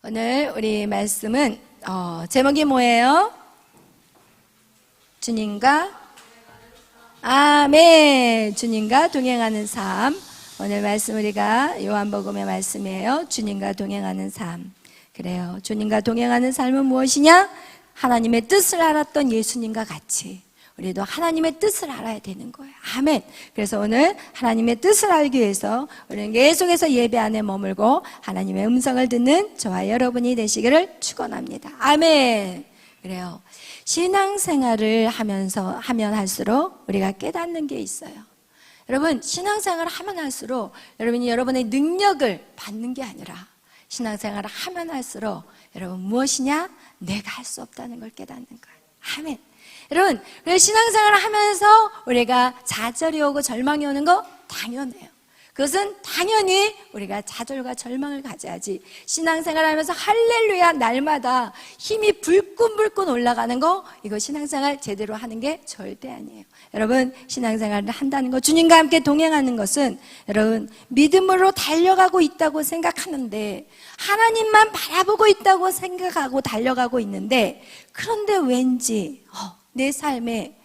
오늘 우리 말씀은 제목이 뭐예요? 주님과 아멘. 주님과 동행하는 삶. 오늘 말씀 우리가 요한복음의 말씀이에요. 주님과 동행하는 삶. 그래요. 주님과 동행하는 삶은 무엇이냐? 하나님의 뜻을 알았던 예수님과 같이 우리도 하나님의 뜻을 알아야 되는 거예요. 아멘. 그래서 오늘 하나님의 뜻을 알기 위해서 우리는 계속해서 예배 안에 머물고 하나님의 음성을 듣는 저와 여러분이 되시기를 축원합니다. 아멘. 그래요. 신앙생활을 하면 할수록 우리가 깨닫는 게 있어요. 여러분, 신앙생활을 하면 할수록 여러분이 여러분의 능력을 받는 게 아니라 신앙생활을 하면 할수록 여러분 무엇이냐? 내가 할 수 없다는 걸 깨닫는 거예요. 아멘. 여러분, 신앙생활을 하면서 우리가 좌절이 오고 절망이 오는 거 당연해요. 그것은 당연히 우리가 좌절과 절망을 가져야지. 신앙생활을 하면서 할렐루야 날마다 힘이 불끈불끈 올라가는 거, 이거 신앙생활 제대로 하는 게 절대 아니에요. 여러분, 신앙생활을 한다는 거, 주님과 함께 동행하는 것은 여러분 믿음으로 달려가고 있다고 생각하는데, 하나님만 바라보고 있다고 생각하고 달려가고 있는데, 그런데 왠지 내 삶에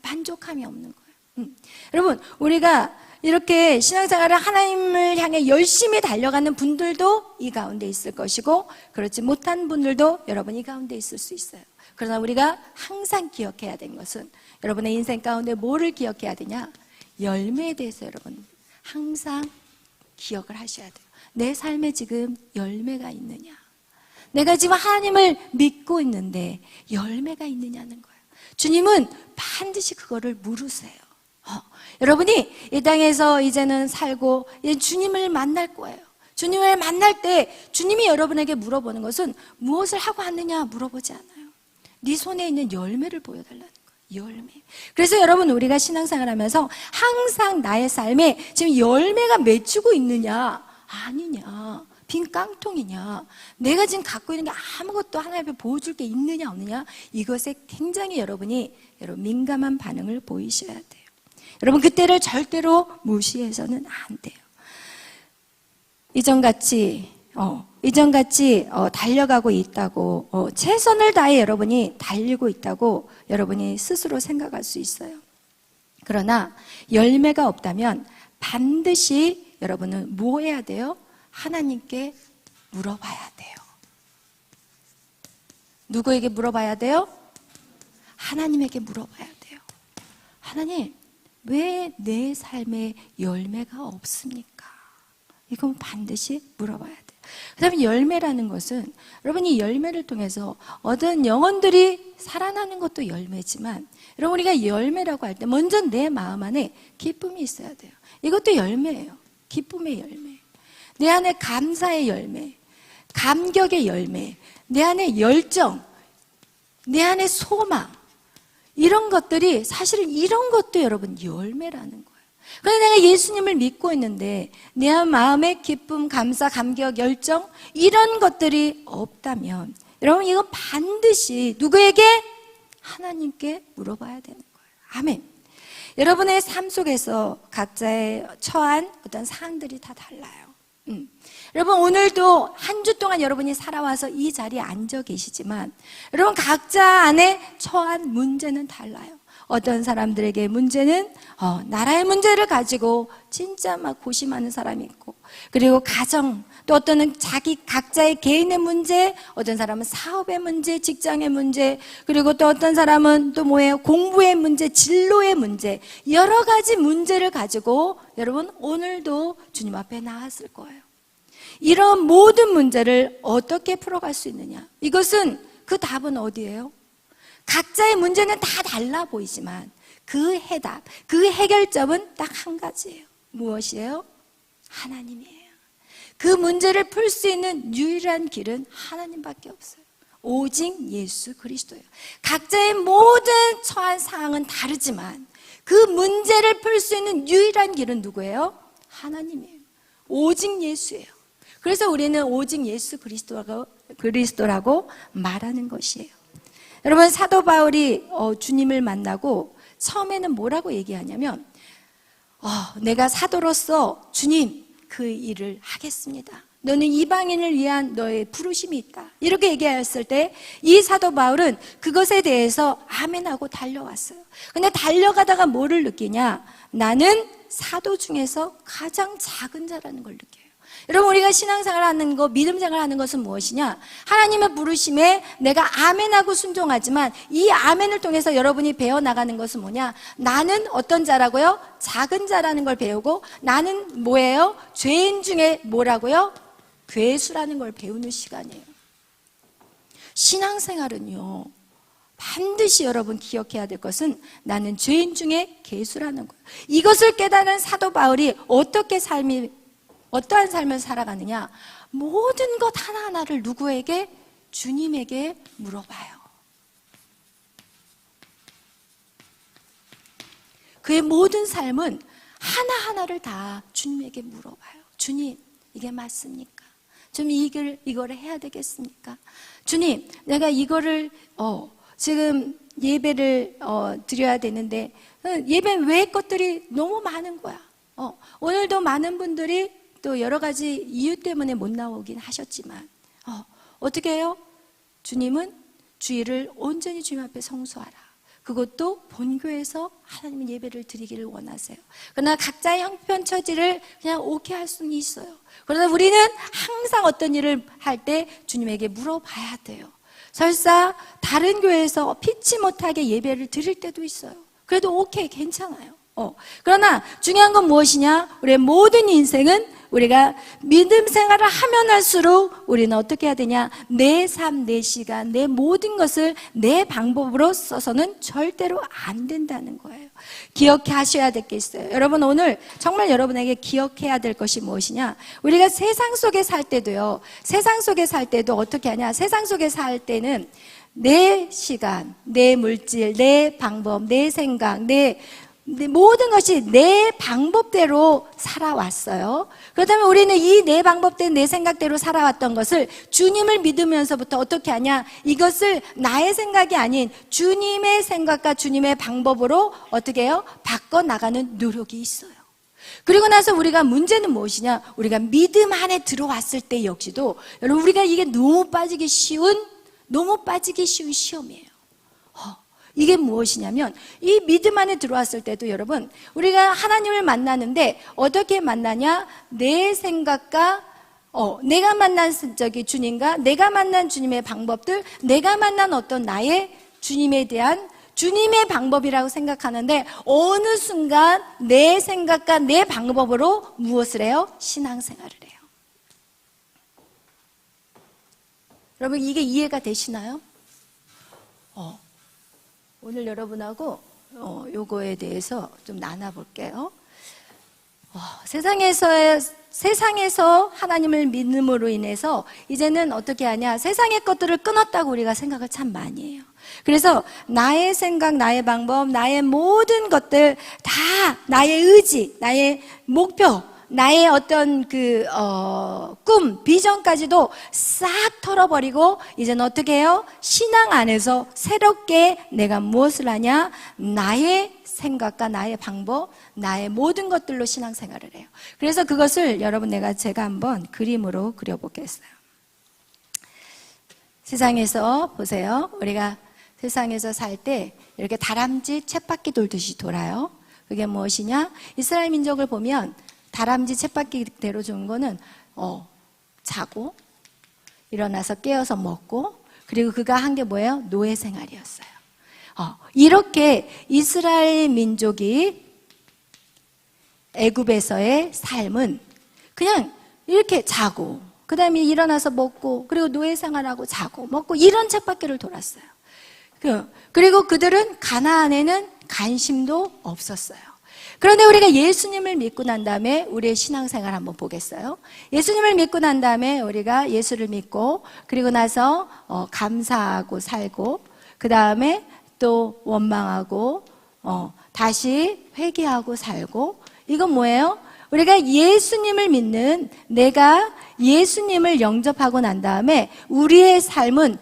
만족함이 없는 거예요. 여러분, 우리가 이렇게 신앙생활을 하나님을 향해 열심히 달려가는 분들도 이 가운데 있을 것이고, 그렇지 못한 분들도 여러분 이 가운데 있을 수 있어요. 그러나 우리가 항상 기억해야 되는 것은, 여러분의 인생 가운데 뭐를 기억해야 되냐? 열매에 대해서 여러분 항상 기억을 하셔야 돼요. 내 삶에 지금 열매가 있느냐? 내가 지금 하나님을 믿고 있는데 열매가 있느냐는 거예요. 주님은 반드시 그거를 물으세요. 여러분이 이 땅에서 이제는 살고 이제 주님을 만날 거예요. 주님을 만날 때 주님이 여러분에게 물어보는 것은 무엇을 하고 왔느냐 물어보지 않아요. 네 손에 있는 열매를 보여달라는 거예요. 열매. 그래서 여러분, 우리가 신앙생활하면서 항상 나의 삶에 지금 열매가 맺히고 있느냐 아니냐, 빈 깡통이냐, 내가 지금 갖고 있는 게 아무것도 하나님 앞에 보여줄 게 있느냐 없느냐, 이것에 굉장히 여러분이 민감한 반응을 보이셔야 돼요. 여러분, 그때를 절대로 무시해서는 안 돼요. 이전같이 달려가고 있다고, 최선을 다해 여러분이 달리고 있다고 여러분이 스스로 생각할 수 있어요. 그러나 열매가 없다면 반드시 여러분은 뭐 해야 돼요? 하나님께 물어봐야 돼요. 누구에게 물어봐야 돼요? 하나님에게 물어봐야 돼요. 하나님, 왜 내 삶에 열매가 없습니까? 이건 반드시 물어봐야 돼요. 그 다음에 열매라는 것은, 여러분이 열매를 통해서 어떤 영혼들이 살아나는 것도 열매지만, 여러분 우리가 열매라고 할 때 먼저 내 마음 안에 기쁨이 있어야 돼요. 이것도 열매예요. 기쁨의 열매. 내 안에 감사의 열매, 감격의 열매, 내 안에 열정, 내 안에 소망, 이런 것들이 사실은 이런 것도 여러분 열매라는 거예요. 그런데 내가 예수님을 믿고 있는데 내 마음에 기쁨, 감사, 감격, 열정, 이런 것들이 없다면 여러분 이건 반드시 누구에게? 하나님께 물어봐야 되는 거예요. 아멘. 여러분의 삶 속에서 각자의 처한 어떤 사항들이 다 달라요. 여러분, 오늘도 한 주 동안 여러분이 살아와서 이 자리에 앉아 계시지만 여러분 각자 안에 처한 문제는 달라요. 어떤 사람들에게 문제는 나라의 문제를 가지고 진짜 막 고심하는 사람이 있고, 그리고 가정, 또 어떤 자기 각자의 개인의 문제, 어떤 사람은 사업의 문제, 직장의 문제, 그리고 또 어떤 사람은 또 뭐예요? 공부의 문제, 진로의 문제, 여러 가지 문제를 가지고 여러분 오늘도 주님 앞에 나왔을 거예요. 이런 모든 문제를 어떻게 풀어갈 수 있느냐? 이것은 그 답은 어디예요? 각자의 문제는 다 달라 보이지만 그 해답, 그 해결점은 딱 한 가지예요. 무엇이에요? 하나님이에요. 그 문제를 풀 수 있는 유일한 길은 하나님밖에 없어요. 오직 예수 그리스도예요. 각자의 모든 처한 상황은 다르지만 그 문제를 풀 수 있는 유일한 길은 누구예요? 하나님이에요. 오직 예수예요. 그래서 우리는 오직 예수 그리스도라고 말하는 것이에요. 여러분, 사도 바울이 주님을 만나고 처음에는 뭐라고 얘기하냐면 내가 사도로서 주님 그 일을 하겠습니다. 너는 이방인을 위한 너의 부르심이 있다. 이렇게 얘기하였을 때 이 사도 바울은 그것에 대해서 아멘하고 달려왔어요. 근데 달려가다가 뭐를 느끼냐? 나는 사도 중에서 가장 작은 자라는 걸 느껴요. 여러분, 우리가 신앙생활 하는 거, 믿음생활 하는 것은 무엇이냐? 하나님의 부르심에 내가 아멘하고 순종하지만 이 아멘을 통해서 여러분이 배워나가는 것은 뭐냐? 나는 어떤 자라고요? 작은 자라는 걸 배우고, 나는 뭐예요? 죄인 중에 뭐라고요? 괴수라는 걸 배우는 시간이에요. 신앙생활은요, 반드시 여러분 기억해야 될 것은 나는 죄인 중에 괴수라는 거예요. 이것을 깨달은 사도 바울이 어떠한 삶을 살아가느냐? 모든 것 하나하나를 누구에게? 주님에게 물어봐요. 그의 모든 삶은 하나하나를 다 주님에게 물어봐요. 주님, 이게 맞습니까? 주님, 이거를 해야 되겠습니까? 주님, 내가 이거를 지금 예배를 드려야 되는데 예배 외의 것들이 너무 많은 거야. 오늘도 많은 분들이 또 여러 가지 이유 때문에 못 나오긴 하셨지만 어떻게 해요? 주님은 주일을 온전히 주님 앞에 성수하라. 그것도 본교에서 하나님의 예배를 드리기를 원하세요. 그러나 각자의 형편 처지를 그냥 오케이 할 수는 있어요. 그러나 우리는 항상 어떤 일을 할 때 주님에게 물어봐야 돼요. 설사 다른 교회에서 피치 못하게 예배를 드릴 때도 있어요. 그래도 오케이, 괜찮아요. 그러나 중요한 건 무엇이냐? 우리의 모든 인생은 우리가 믿음 생활을 하면 할수록 우리는 어떻게 해야 되냐? 내 삶, 내 시간, 내 모든 것을 내 방법으로 써서는 절대로 안 된다는 거예요. 기억하셔야 될 게 있어요. 여러분, 오늘 정말 여러분에게 기억해야 될 것이 무엇이냐? 우리가 세상 속에 살 때도요, 세상 속에 살 때도 어떻게 하냐? 세상 속에 살 때는 내 시간, 내 물질, 내 방법, 내 생각, 내 모든 것이 내 방법대로 살아왔어요. 그렇다면 우리는 이 내 방법대로 내 생각대로 살아왔던 것을 주님을 믿으면서부터 어떻게 하냐? 이것을 나의 생각이 아닌 주님의 생각과 주님의 방법으로 어떻게 해요? 바꿔나가는 노력이 있어요. 그리고 나서 우리가 문제는 무엇이냐? 우리가 믿음 안에 들어왔을 때 역시도 여러분, 우리가 이게 너무 빠지기 쉬운 시험이에요. 이게 무엇이냐면 이 믿음 안에 들어왔을 때도 여러분, 우리가 하나님을 만나는데 어떻게 만나냐? 내 생각과 내가 만난 주님과 내가 만난 주님의 방법들, 내가 만난 어떤 나의 주님에 대한 주님의 방법이라고 생각하는데 어느 순간 내 생각과 내 방법으로 무엇을 해요? 신앙생활을 해요. 여러분, 이게 이해가 되시나요? 오늘 여러분하고 요거에 대해서 좀 나눠볼게요. 세상에서 하나님을 믿음으로 인해서 이제는 어떻게 하냐? 세상의 것들을 끊었다고 우리가 생각을 참 많이 해요. 그래서 나의 생각, 나의 방법, 나의 모든 것들 다 나의 의지, 나의 목표, 나의 어떤 꿈, 비전까지도 싹 털어버리고 이제는 어떻게 해요? 신앙 안에서 새롭게 내가 무엇을 하냐? 나의 생각과 나의 방법, 나의 모든 것들로 신앙생활을 해요. 그래서 그것을 여러분 제가 한번 그림으로 그려보겠어요. 세상에서 보세요. 우리가 세상에서 살 때 이렇게 다람쥐 쳇바퀴 돌듯이 돌아요. 그게 무엇이냐? 이스라엘 민족을 보면 다람쥐 쳇바퀴대로 좋은 거는 자고 일어나서 깨어서 먹고, 그리고 그가 한 게 뭐예요? 노예 생활이었어요. 이렇게 이스라엘 민족이 애굽에서의 삶은 그냥 이렇게 자고 그 다음에 일어나서 먹고 그리고 노예 생활하고 자고 먹고 이런 쳇바퀴를 돌았어요. 그리고 그들은 가나안에는 관심도 없었어요. 그런데 우리가 예수님을 믿고 난 다음에 우리의 신앙생활 한번 보겠어요. 예수님을 믿고 난 다음에 우리가 예수를 믿고 그리고 나서 감사하고 살고 그 다음에 또 원망하고 다시 회개하고 살고, 이건 뭐예요? 우리가 예수님을 믿는, 내가 예수님을 영접하고 난 다음에 우리의 삶은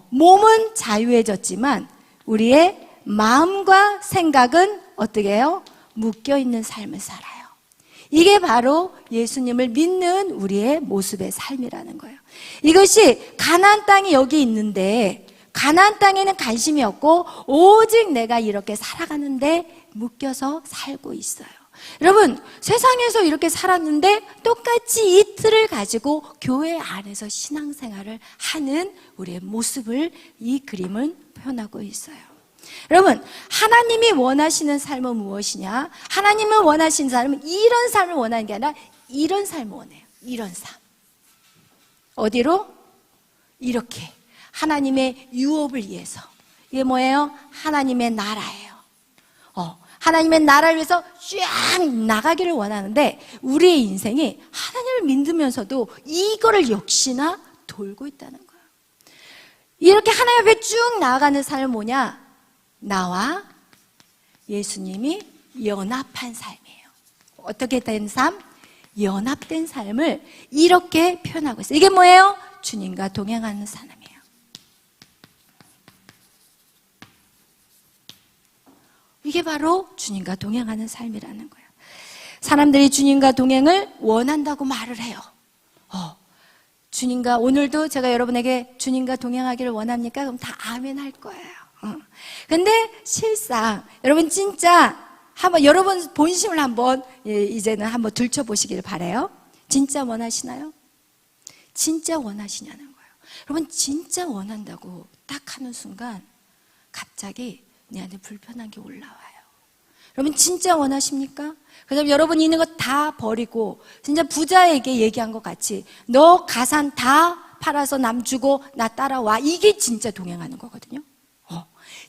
몸은 자유해졌지만 우리의 마음과 생각은 어떻게 해요? 묶여있는 삶을 살아요. 이게 바로 예수님을 믿는 우리의 모습의 삶이라는 거예요. 이것이 가나안 땅이 여기 있는데 가나안 땅에는 관심이 없고 오직 내가 이렇게 살아가는데 묶여서 살고 있어요. 여러분, 세상에서 이렇게 살았는데 똑같이 이 틀을 가지고 교회 안에서 신앙생활을 하는 우리의 모습을 이 그림은 표현하고 있어요. 여러분, 하나님이 원하시는 삶은 무엇이냐? 하나님은 원하시는 삶은 이런 삶을 원하는 게 아니라 이런 삶을 원해요. 이런 삶. 어디로? 이렇게 하나님의 유업을 위해서. 이게 뭐예요? 하나님의 나라예요. 하나님의 나라를 위해서 쫙 나가기를 원하는데 우리의 인생이 하나님을 믿으면서도 이거를 역시나 돌고 있다는 거예요. 이렇게 하나님 앞에 쭉 나아가는 삶은 뭐냐? 나와 예수님이 연합한 삶이에요. 어떻게 된 삶? 연합된 삶을 이렇게 표현하고 있어요. 이게 뭐예요? 주님과 동행하는 삶이에요. 이게 바로 주님과 동행하는 삶이라는 거예요. 사람들이 주님과 동행을 원한다고 말을 해요. 주님과, 오늘도 제가 여러분에게 주님과 동행하기를 원합니까? 그럼 다 아멘 할 거예요. 근데 실상 여러분 진짜 한번 여러분 본심을 한번 이제는 한번 들춰보시길 바라요. 진짜 원하시나요? 진짜 원하시냐는 거예요. 여러분 진짜 원한다고 딱 하는 순간 갑자기 내 안에 불편한 게 올라와요. 여러분 진짜 원하십니까? 그다음에 여러분이 있는 거 다 버리고 진짜 부자에게 얘기한 것 같이 너 가산 다 팔아서 남 주고 나 따라와. 이게 진짜 동행하는 거거든요.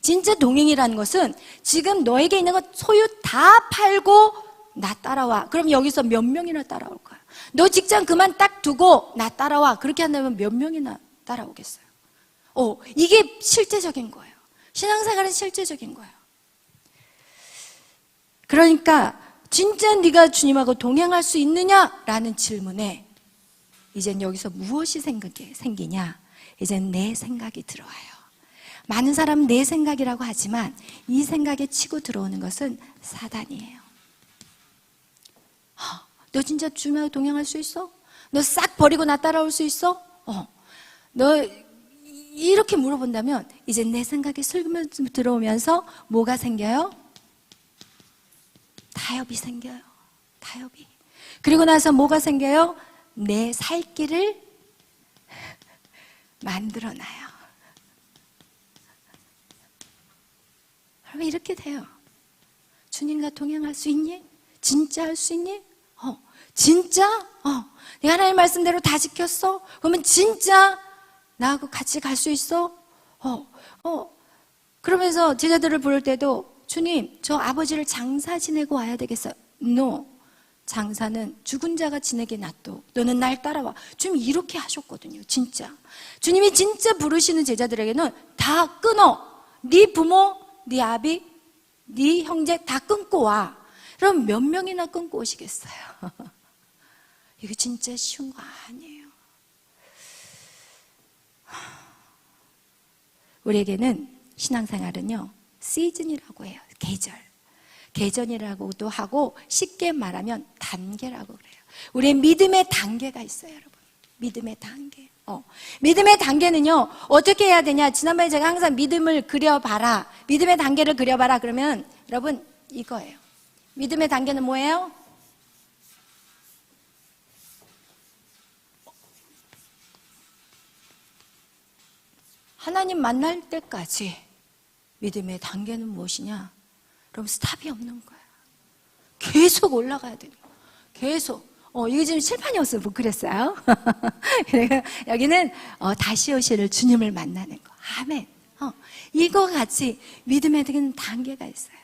진짜 동행이라는 것은 지금 너에게 있는 것 소유 다 팔고 나 따라와. 그럼 여기서 몇 명이나 따라올 거야? 너 직장 그만 딱 두고 나 따라와. 그렇게 한다면 몇 명이나 따라오겠어요? 이게 실제적인 거예요. 신앙생활은 실제적인 거예요. 그러니까 진짜 네가 주님하고 동행할 수 있느냐라는 질문에 이젠 여기서 무엇이 생기냐? 이젠 내 생각이 들어와요. 많은 사람은 내 생각이라고 하지만 이 생각에 치고 들어오는 것은 사단이에요. 너 진짜 주님하고 동행할 수 있어? 너 싹 버리고 나 따라올 수 있어? 너 이렇게 물어본다면 이제 내 생각이 슬그머니 들어오면서 뭐가 생겨요? 타협이 생겨요. 타협이. 그리고 나서 뭐가 생겨요? 내 살 길을 만들어놔요. 여러분 이렇게 돼요. 주님과 동행할 수 있니? 진짜 할 수 있니? 진짜? 내가 하나님 말씀대로 다 지켰어? 그러면 진짜 나하고 같이 갈 수 있어? 그러면서 제자들을 부를 때도 주님, 저 아버지를 장사 지내고 와야 되겠어요. No. 장사는 죽은 자가 지내게 놔둬. 너는 날 따라와. 주님 이렇게 하셨거든요. 진짜. 주님이 진짜 부르시는 제자들에게는 다 끊어. 네 부모, 네 아비, 네 형제 다 끊고 와. 그럼 몇 명이나 끊고 오시겠어요? 이거 진짜 쉬운 거 아니에요. 우리에게는 신앙생활은요 시즌이라고 해요. 계절이라고도 하고 쉽게 말하면 단계라고 그래요. 우리의 믿음의 단계가 있어요. 여러분 믿음의 단계. 믿음의 단계는요 어떻게 해야 되냐. 지난번에 제가 항상 믿음을 그려봐라, 믿음의 단계를 그려봐라 그러면 여러분 이거예요. 믿음의 단계는 뭐예요? 하나님 만날 때까지 믿음의 단계는 무엇이냐? 그럼 스탑이 없는 거야. 계속 올라가야 되는 거야. 계속. 이게 지금 칠판이 없어서 못 그랬어요. 여기는 다시 오실 주님을 만나는 거. 아멘. 이거 같이 믿음의 단계가 있어요.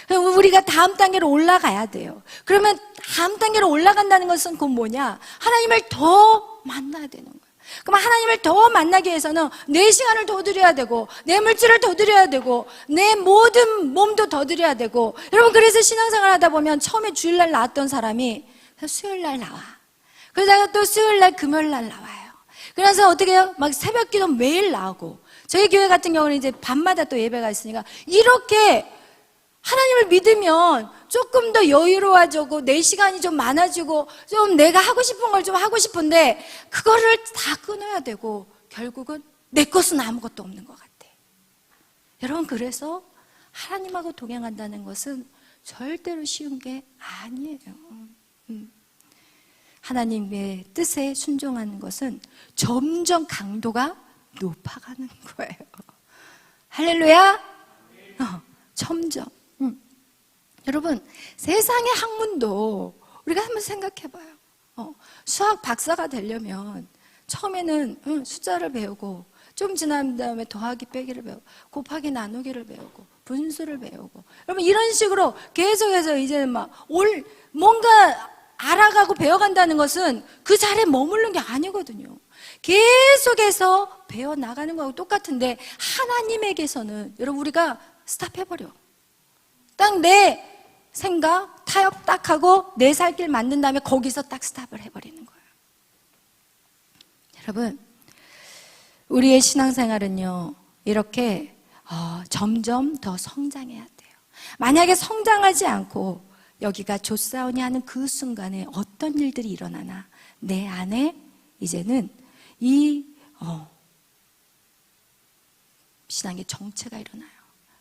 그럼 우리가 다음 단계로 올라가야 돼요. 그러면 다음 단계로 올라간다는 것은 그건 뭐냐? 하나님을 더 만나야 되는 거예요. 그럼 하나님을 더 만나기 위해서는 내 시간을 더 드려야 되고 내 물질을 더 드려야 되고 내 모든 몸도 더 드려야 되고. 여러분 그래서 신앙생활 하다 보면 처음에 주일날 나왔던 사람이 수요일날 나와. 그러다가 또 수요일날 금요일날 나와요. 그래서 어떻게 해요? 막 새벽기도 매일 나오고. 저희 교회 같은 경우는 이제 밤마다 또 예배가 있으니까 이렇게 하나님을 믿으면 조금 더 여유로워지고 내 시간이 좀 많아지고 좀 내가 하고 싶은 걸 좀 하고 싶은데 그거를 다 끊어야 되고 결국은 내 것은 아무것도 없는 것 같아. 여러분, 그래서 하나님하고 동행한다는 것은 절대로 쉬운 게 아니에요. 하나님의 뜻에 순종하는 것은 점점 강도가 높아가는 거예요. 할렐루야. 점점. 여러분, 세상의 학문도 우리가 한번 생각해봐요. 수학 박사가 되려면 처음에는 숫자를 배우고 좀 지난 다음에 더하기 빼기를 배우고 곱하기 나누기를 배우고 분수를 배우고, 여러분 이런 식으로 계속해서 이제 뭔가 알아가고 배워간다는 것은 그 자리에 머무르는 게 아니거든요. 계속해서 배워나가는 거하고 똑같은데, 하나님에게서는 여러분 우리가 스탑해버려. 딱 내 생각, 타협 딱 하고 내 살 길 만든 다음에 거기서 딱 스탑을 해버리는 거예요. 여러분, 우리의 신앙생활은요, 이렇게 점점 더 성장해야 돼요. 만약에 성장하지 않고 여기가 조사오니 하는 그 순간에 어떤 일들이 일어나나 내 안에 이제는 이 신앙의 정체가 일어나요.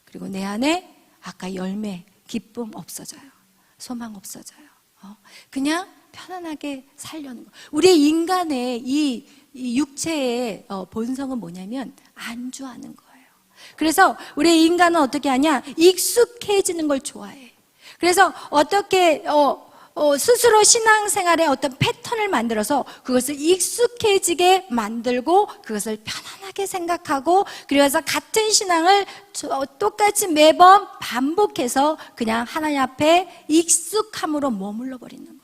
그리고 내 안에 아까 열매, 기쁨 없어져요. 소망 없어져요. 그냥 편안하게 살려는 거. 우리 인간의 이 육체의 본성은 뭐냐면 안주하는 거예요. 그래서 우리 인간은 어떻게 하냐? 익숙해지는 걸 좋아해. 그래서 어떻게 스스로 신앙생활에 어떤 패턴을 만들어서 그것을 익숙해지게 만들고 그것을 편안하게 생각하고, 그래서 같은 신앙을 똑같이 매번 반복해서 그냥 하나님 앞에 익숙함으로 머물러 버리는 거예요.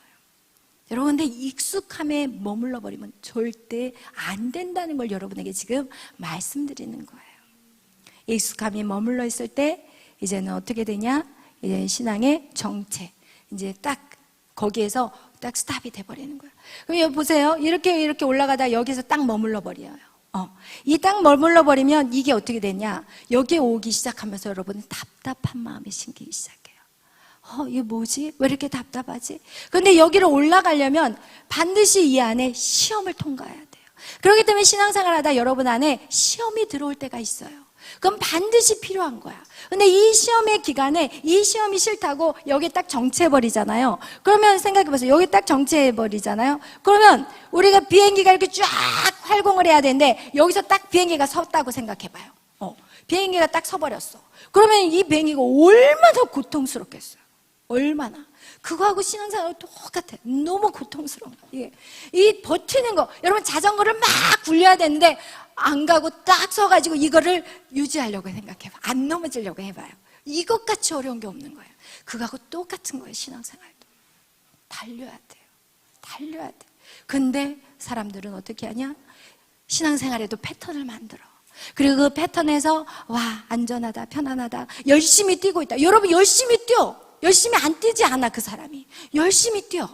여러분, 근데 익숙함에 머물러 버리면 절대 안 된다는 걸 여러분에게 지금 말씀드리는 거예요. 익숙함에 머물러 있을 때 이제는 어떻게 되냐? 이제 신앙의 정체, 이제 딱 거기에서 딱 스탑이 돼버리는 거예요. 그럼 여기 보세요. 이렇게 올라가다 여기서 딱 머물러 버려요. 이 딱 머물러 버리면 이게 어떻게 되냐? 여기에 오기 시작하면서 여러분 답답한 마음이 생기기 시작해요. 이게 뭐지? 왜 이렇게 답답하지? 근데 여기를 올라가려면 반드시 이 안에 시험을 통과해야 돼요. 그렇기 때문에 신앙생활하다 여러분 안에 시험이 들어올 때가 있어요. 그럼 반드시 필요한 거야. 근데 이 시험의 기간에 이 시험이 싫다고 여기 딱 정체해버리잖아요. 그러면 생각해보세요. 여기 딱 정체해버리잖아요. 그러면 우리가 비행기가 이렇게 쫙 활공을 해야 되는데 여기서 딱 비행기가 섰다고 생각해봐요. 비행기가 딱 서버렸어. 그러면 이 비행기가 얼마나 고통스럽겠어요. 얼마나. 그거하고 신앙생활은 똑같아. 너무 고통스러운 거예요. 이 버티는 거. 여러분 자전거를 막 굴려야 되는데 안 가고 딱 서가지고 이거를 유지하려고 생각해봐. 안 넘어지려고 해봐요. 이것같이 어려운 게 없는 거예요. 그거하고 똑같은 거예요. 신앙생활도. 달려야 돼요. 달려야 돼. 근데 사람들은 어떻게 하냐? 신앙생활에도 패턴을 만들어. 그리고 그 패턴에서 와, 안전하다, 편안하다, 열심히 뛰고 있다. 여러분 열심히 뛰어. 열심히 안 뛰지 않아. 그 사람이 열심히 뛰어.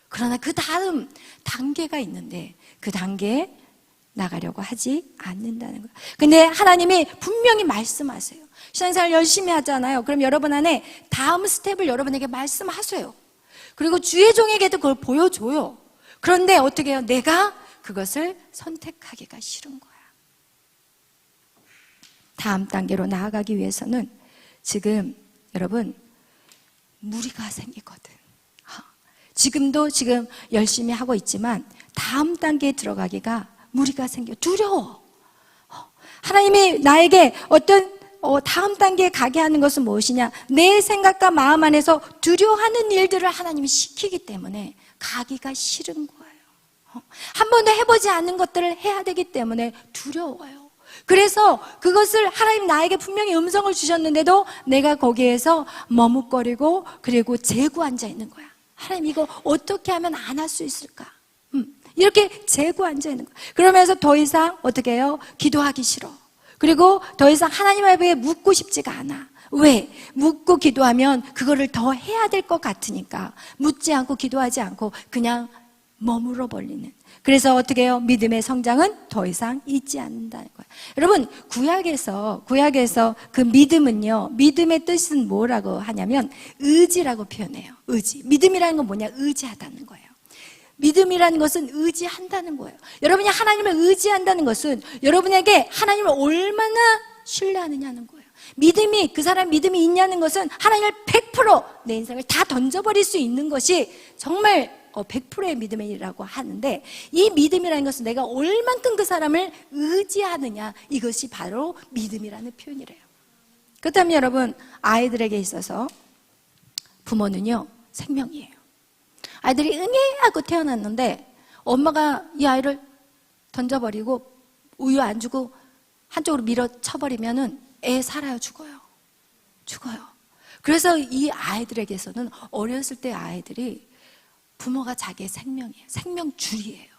그러나 그 다음 단계가 있는데 그 단계에 나가려고 하지 않는다는 거예요. 근데 하나님이 분명히 말씀하세요. 신앙생활 열심히 하잖아요. 그럼 여러분 안에 다음 스텝을 여러분에게 말씀하세요. 그리고 주의 종에게도 그걸 보여줘요. 그런데 어떻게 해요? 내가 그것을 선택하기가 싫은 거야. 다음 단계로 나아가기 위해서는 지금 여러분 무리가 생기거든. 지금도 지금 열심히 하고 있지만 다음 단계에 들어가기가 무리가 생겨. 두려워. 하나님이 나에게 어떤 다음 단계에 가게 하는 것은 무엇이냐? 내 생각과 마음 안에서 두려워하는 일들을 하나님이 시키기 때문에 가기가 싫은 거예요. 한 번도 해보지 않은 것들을 해야 되기 때문에 두려워요. 그래서 그것을 하나님 나에게 분명히 음성을 주셨는데도 내가 거기에서 머뭇거리고 그리고 재고 앉아 있는 거야. 하나님 이거 어떻게 하면 안 할 수 있을까? 이렇게 재고 앉아 있는 거야. 그러면서 더 이상 어떻게 해요? 기도하기 싫어. 그리고 더 이상 하나님 앞에 묻고 싶지가 않아. 왜? 묻고 기도하면 그거를 더 해야 될 것 같으니까 묻지 않고 기도하지 않고 그냥 머물러 버리는. 그래서 어떻게 해요? 믿음의 성장은 더 이상 있지 않는다는 거예요. 여러분, 구약에서 그 믿음은요, 믿음의 뜻은 뭐라고 하냐면 의지라고 표현해요. 의지. 믿음이라는 건 뭐냐? 의지하다는 거예요. 믿음이라는 것은 의지한다는 거예요. 여러분이 하나님을 의지한다는 것은 여러분에게 하나님을 얼마나 신뢰하느냐는 거예요. 믿음이, 그 사람 믿음이 있냐는 것은 하나님을 100%내 인생을 다 던져버릴 수 있는 것이 정말 100%의 믿음이라고 하는데, 이 믿음이라는 것은 내가 얼만큼 그 사람을 의지하느냐, 이것이 바로 믿음이라는 표현이래요. 그렇다면 여러분, 아이들에게 있어서 부모는요, 생명이에요. 아이들이 응애하고 태어났는데 엄마가 이 아이를 던져버리고 우유 안 주고 한쪽으로 밀어쳐버리면은 애 살아요, 죽어요? 죽어요. 그래서 이 아이들에게서는 어렸을 때 아이들이 부모가 자기의 생명이에요. 생명줄이에요.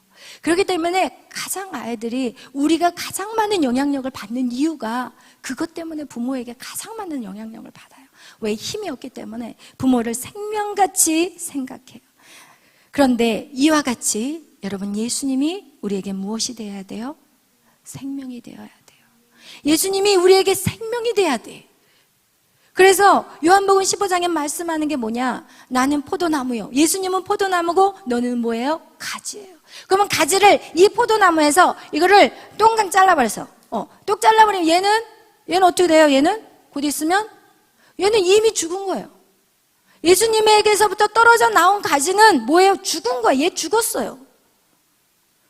그렇기 때문에 가장 아이들이 우리가 가장 많은 영향력을 받는 이유가 그것 때문에 부모에게 가장 많은 영향력을 받아요. 왜? 힘이 없기 때문에 부모를 생명같이 생각해요. 그런데 이와 같이 여러분, 예수님이 우리에게 무엇이 되어야 돼요? 생명이 되어야 돼요. 예수님이 우리에게 생명이 돼야 돼. 그래서 요한복음 15장에 말씀하는 게 뭐냐? 나는 포도나무요. 예수님은 포도나무고 너는 뭐예요? 가지예요. 그러면 가지를 이 포도나무에서 이거를 똥강 잘라버려서 똑 잘라버리면 얘는 어떻게 돼요? 얘는 곧 있으면 얘는 이미 죽은 거예요. 예수님에게서부터 떨어져 나온 가지는 뭐예요? 죽은 거예요. 얘 죽었어요.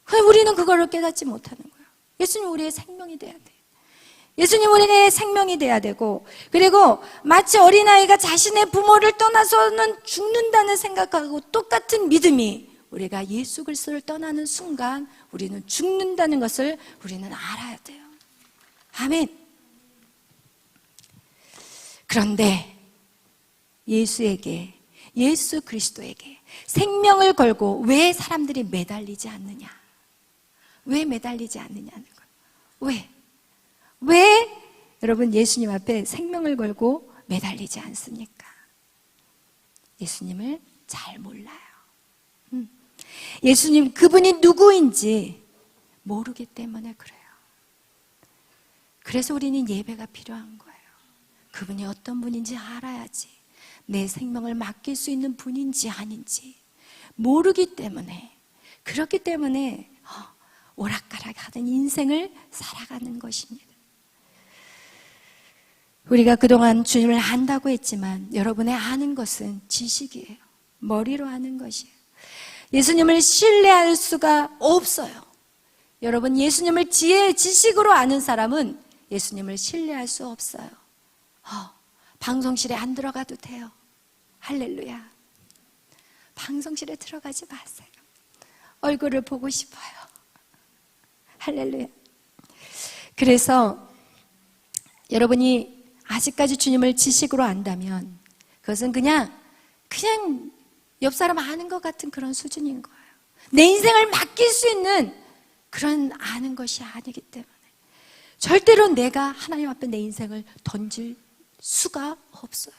그런데 우리는 그거를 깨닫지 못하는 거예요. 예수님 우리의 생명이 돼야 돼. 예수님 우리의 생명이 돼야 되고, 그리고 마치 어린아이가 자신의 부모를 떠나서는 죽는다는 생각하고 똑같은 믿음이 우리가 예수 그리스도를 떠나는 순간 우리는 죽는다는 것을 우리는 알아야 돼요. 아멘. 그런데 예수 그리스도에게 생명을 걸고 왜 사람들이 매달리지 않느냐? 왜 매달리지 않느냐는 거예요. 왜 여러분 예수님 앞에 생명을 걸고 매달리지 않습니까? 예수님을 잘 몰라요. 예수님, 그분이 누구인지 모르기 때문에 그래요. 그래서 우리는 예배가 필요한 거예요. 그분이 어떤 분인지 알아야지. 내 생명을 맡길 수 있는 분인지 아닌지 모르기 때문에, 그렇기 때문에 오락가락하는 인생을 살아가는 것입니다. 우리가 그동안 주님을 안다고 했지만 여러분의 아는 것은 지식이에요. 머리로 아는 것이에요. 예수님을 신뢰할 수가 없어요. 여러분, 예수님을 지식으로 아는 사람은 예수님을 신뢰할 수 없어요. 방송실에 안 들어가도 돼요. 할렐루야. 방송실에 들어가지 마세요. 얼굴을 보고 싶어요. 할렐루야. 그래서 여러분이 아직까지 주님을 지식으로 안다면 그것은 그냥 옆 사람 아는 것 같은 그런 수준인 거예요. 내 인생을 맡길 수 있는 그런 아는 것이 아니기 때문에 절대로 내가 하나님 앞에 내 인생을 던질 수가 없어요.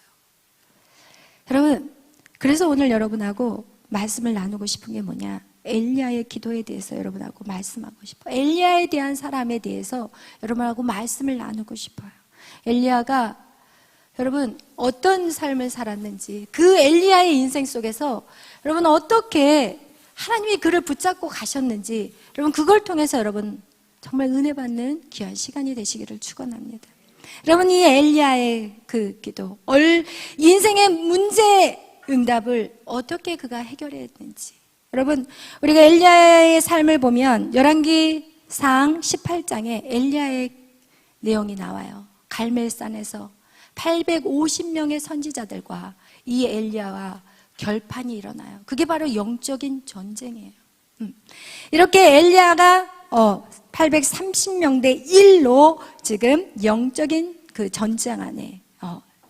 여러분, 그래서 오늘 여러분하고 말씀을 나누고 싶은 게 뭐냐? 엘리야의 기도에 대해서 여러분하고 말씀하고 싶어요. 엘리야에 대한 사람에 대해서 여러분하고 말씀을 나누고 싶어요. 엘리야가 여러분 어떤 삶을 살았는지, 그 엘리야의 인생 속에서 여러분 어떻게 하나님이 그를 붙잡고 가셨는지, 여러분 그걸 통해서 여러분 정말 은혜 받는 귀한 시간이 되시기를 축원합니다. 여러분, 이 엘리야의 그 기도, 인생의 문제 응답을 어떻게 그가 해결했는지, 여러분 우리가 엘리야의 삶을 보면 열왕기상 18장에 엘리야의 내용이 나와요. 갈멜산에서 850명의 선지자들과 이 엘리야와 결판이 일어나요. 그게 바로 영적인 전쟁이에요. 이렇게 엘리야가 830명 대 1로 지금 영적인 그 전쟁 안에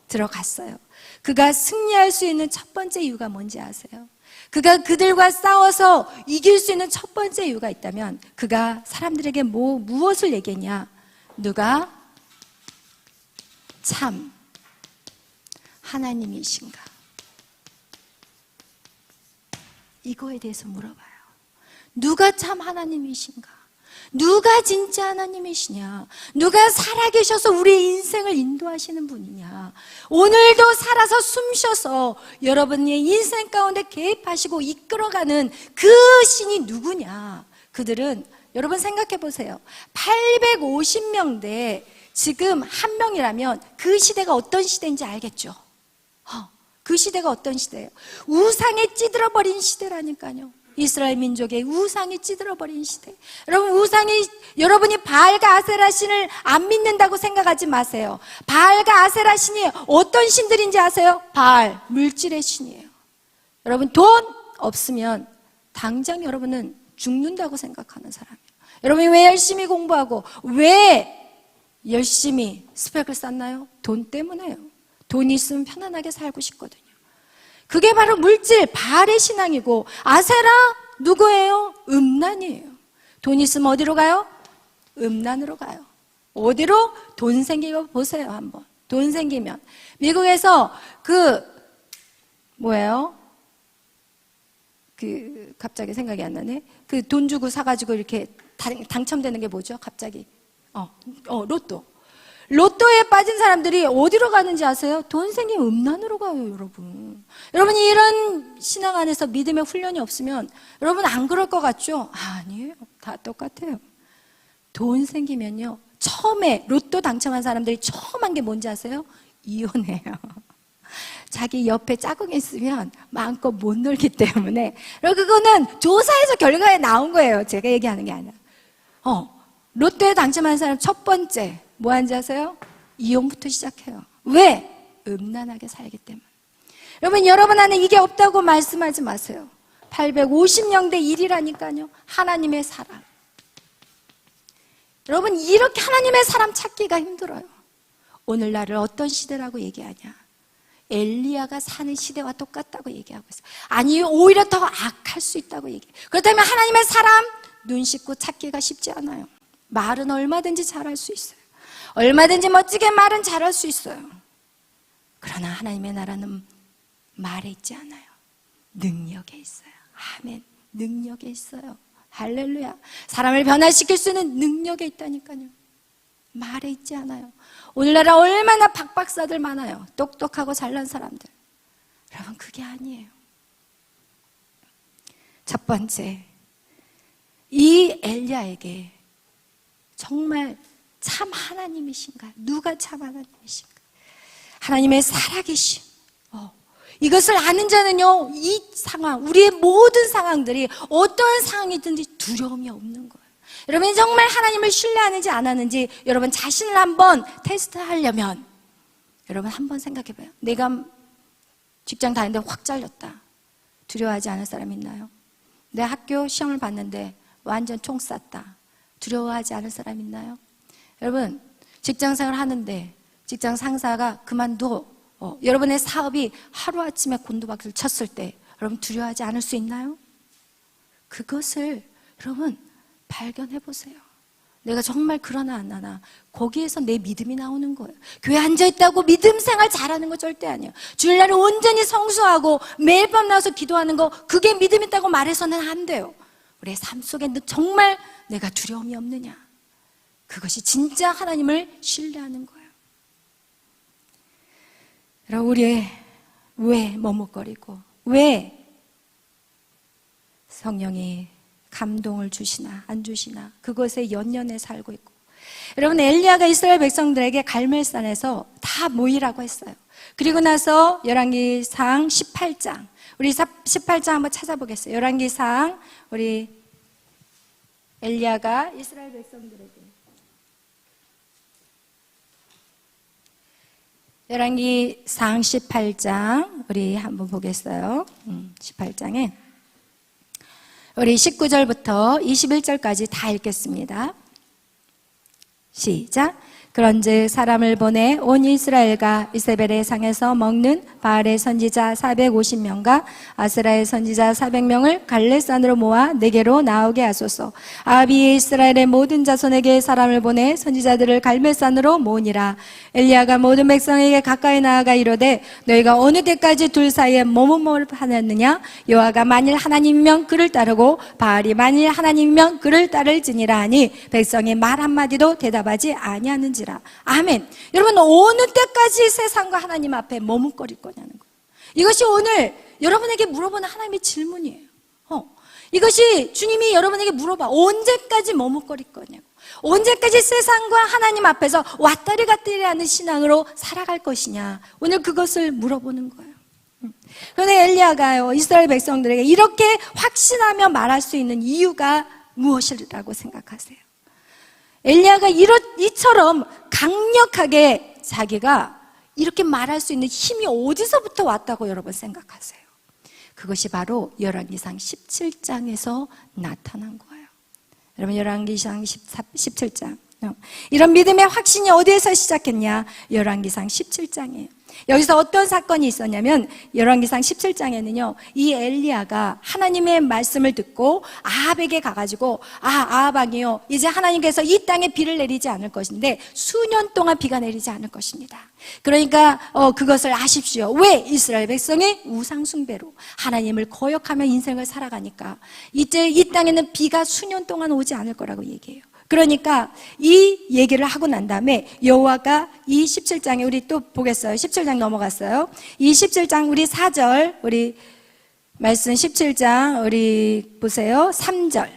들어갔어요. 그가 승리할 수 있는 첫 번째 이유가 뭔지 아세요? 그가 그들과 싸워서 이길 수 있는 첫 번째 이유가 있다면 그가 사람들에게 무엇을 얘기했냐? 누가 참 하나님이신가? 이거에 대해서 물어봐요. 누가 참 하나님이신가? 누가 진짜 하나님이시냐? 누가 살아계셔서 우리의 인생을 인도하시는 분이냐? 오늘도 살아서 숨쉬어서 여러분의 인생 가운데 개입하시고 이끌어가는 그 신이 누구냐? 그들은 여러분 생각해 보세요. 850명대 지금 한 명이라면 그 시대가 어떤 시대인지 알겠죠? 그 시대가 어떤 시대예요? 우상에 찌들어버린 시대라니까요. 이스라엘 민족의 우상이 찌들어버린 시대. 여러분, 여러분이 바알과 아세라 신을 안 믿는다고 생각하지 마세요. 바알과 아세라 신이 어떤 신들인지 아세요? 바알, 물질의 신이에요. 여러분, 돈 없으면 당장 여러분은 죽는다고 생각하는 사람이에요. 여러분이 왜 열심히 공부하고 왜 열심히 스펙을 쌓나요? 돈 때문에요. 돈이 있으면 편안하게 살고 싶거든요. 그게 바로 물질, 바알의 신앙이고, 아세라 누구예요? 음란이에요. 돈 있으면 어디로 가요? 음란으로 가요. 어디로? 돈 생기고 보세요, 한번. 돈 생기면. 미국에서 갑자기 생각이 안 나네. 돈 주고 사가지고 이렇게 당첨되는 게 뭐죠? 갑자기. 로또. 로또에 빠진 사람들이 어디로 가는지 아세요? 돈 생기면 음란으로 가요, 여러분. 여러분이 이런 신앙 안에서 믿음의 훈련이 없으면 여러분 안 그럴 것 같죠? 아니에요. 다 똑같아요. 돈 생기면요. 처음에 로또 당첨한 사람들이 처음 한 게 뭔지 아세요? 이혼해요. 자기 옆에 짝꿍이 있으면 마음껏 못 놀기 때문에. 그거는 조사에서 결과에 나온 거예요. 제가 얘기하는 게 아니라. 로또에 당첨한 사람 첫 번째 뭐 하는지 아세요? 이혼부터 시작해요. 왜? 음란하게 살기 때문에. 여러분 안에 이게 없다고 말씀하지 마세요. 850명 대 1이라니까요. 하나님의 사람. 여러분, 이렇게 하나님의 사람 찾기가 힘들어요. 오늘날을 어떤 시대라고 얘기하냐? 엘리야가 사는 시대와 똑같다고 얘기하고 있어요. 아니, 오히려 더 악할 수 있다고 얘기해요. 그렇다면 하나님의 사람 눈 씻고 찾기가 쉽지 않아요. 말은 얼마든지 잘할 수 있어요. 얼마든지 멋지게 말은 잘할 수 있어요. 그러나 하나님의 나라는 말에 있지 않아요. 능력에 있어요. 아멘. 능력에 있어요. 할렐루야. 사람을 변화시킬 수 있는 능력에 있다니까요. 말에 있지 않아요. 오늘날은 얼마나 박박사들 많아요. 똑똑하고 잘난 사람들. 여러분, 그게 아니에요. 첫 번째, 이 엘리야에게 정말 참 하나님이신가? 누가 참 하나님이신가? 하나님의 살아계심. 이것을 아는 자는요, 이 상황, 우리의 모든 상황들이 어떠한 상황이든지 두려움이 없는 거예요. 여러분이 정말 하나님을 신뢰하는지 안 하는지 여러분 자신을 한번 테스트하려면 여러분 한번 생각해봐요. 내가 직장 다니는데 확 잘렸다. 두려워하지 않을 사람 있나요? 내 학교 시험을 봤는데 완전 총 쐈다. 두려워하지 않을 사람 있나요? 여러분, 직장생활 하는데 직장 상사가 그만둬. 여러분의 사업이 하루아침에 곤두박질 쳤을 때 여러분 두려워하지 않을 수 있나요? 그것을 여러분 발견해 보세요. 내가 정말 그러나 안 하나. 거기에서 내 믿음이 나오는 거예요. 교회 앉아있다고 믿음 생활 잘하는 거 절대 아니에요. 주일날에 온전히 성수하고 매일 밤 나와서 기도하는 거, 그게 믿음 있다고 말해서는 안 돼요. 우리의 삶 속에 정말 내가 두려움이 없느냐. 그것이 진짜 하나님을 신뢰하는 거예요. 여러분, 우리 왜 머뭇거리고 왜 성령이 감동을 주시나 안 주시나 그것에 연연해 살고 있고. 여러분, 엘리야가 이스라엘 백성들에게 갈멜산에서 다 모이라고 했어요. 그리고 나서 열왕기상 18장, 우리 18장 한번 찾아보겠어요. 열왕기상, 우리 엘리야가 이스라엘 백성들에게 열왕기상 18장 우리 한번 보겠어요. 18장에 우리 19절부터 21절까지 다 읽겠습니다. 시작. 그런즉 사람을 보내 온 이스라엘과 이세벨의 상에서 먹는 바알의 선지자 450명과 아스라의 선지자 400명을 갈렙산으로 모아 내게로 나오게 하소서. 아합이 이스라엘의 모든 자손에게 사람을 보내 선지자들을 갈렙산으로 모으니라. 엘리야가 모든 백성에게 가까이 나아가 이르되 너희가 어느 때까지 둘 사이에 머뭇머뭇 하느냐? 여호와가 만일 하나님이면 그를 따르고 바알이 만일 하나님이면 그를 따를지니라 하니 백성이 말 한마디도 대답하지 아니하는지라. 아멘. 여러분, 어느 때까지 세상과 하나님 앞에 머뭇거릴 거냐는 거예요. 이것이 오늘 여러분에게 물어보는 하나님의 질문이에요. 이것이 주님이 여러분에게 물어봐. 언제까지 머뭇거릴 거냐고. 언제까지 세상과 하나님 앞에서 왔다리 갔다리 하는 신앙으로 살아갈 것이냐. 오늘 그것을 물어보는 거예요. 그런데 엘리야가요, 이스라엘 백성들에게 이렇게 확신하며 말할 수 있는 이유가 무엇이라고 생각하세요? 엘리야가 이처럼 강력하게 자기가 이렇게 말할 수 있는 힘이 어디서부터 왔다고 여러분 생각하세요? 그것이 바로 열왕기상 17장에서 나타난 거예요. 여러분, 열왕기상 17장. 이런 믿음의 확신이 어디에서 시작했냐? 열왕기상 17장이에요. 여기서 어떤 사건이 있었냐면 열왕기상 17장에는요, 이 엘리야가 하나님의 말씀을 듣고 아합에게 가가지고 아합 왕이요, 이제 하나님께서 이 땅에 비를 내리지 않을 것인데 수년 동안 비가 내리지 않을 것입니다. 그러니까 그것을 아십시오. 왜? 이스라엘 백성이 우상 숭배로 하나님을 거역하며 인생을 살아가니까 이제 이 땅에는 비가 수년 동안 오지 않을 거라고 얘기해요. 그러니까 이 얘기를 하고 난 다음에 여호와가 이 17장에 우리 또 보겠어요. 17장 넘어갔어요. 이 17장 우리 4절 우리 말씀 17장 우리 보세요. 3절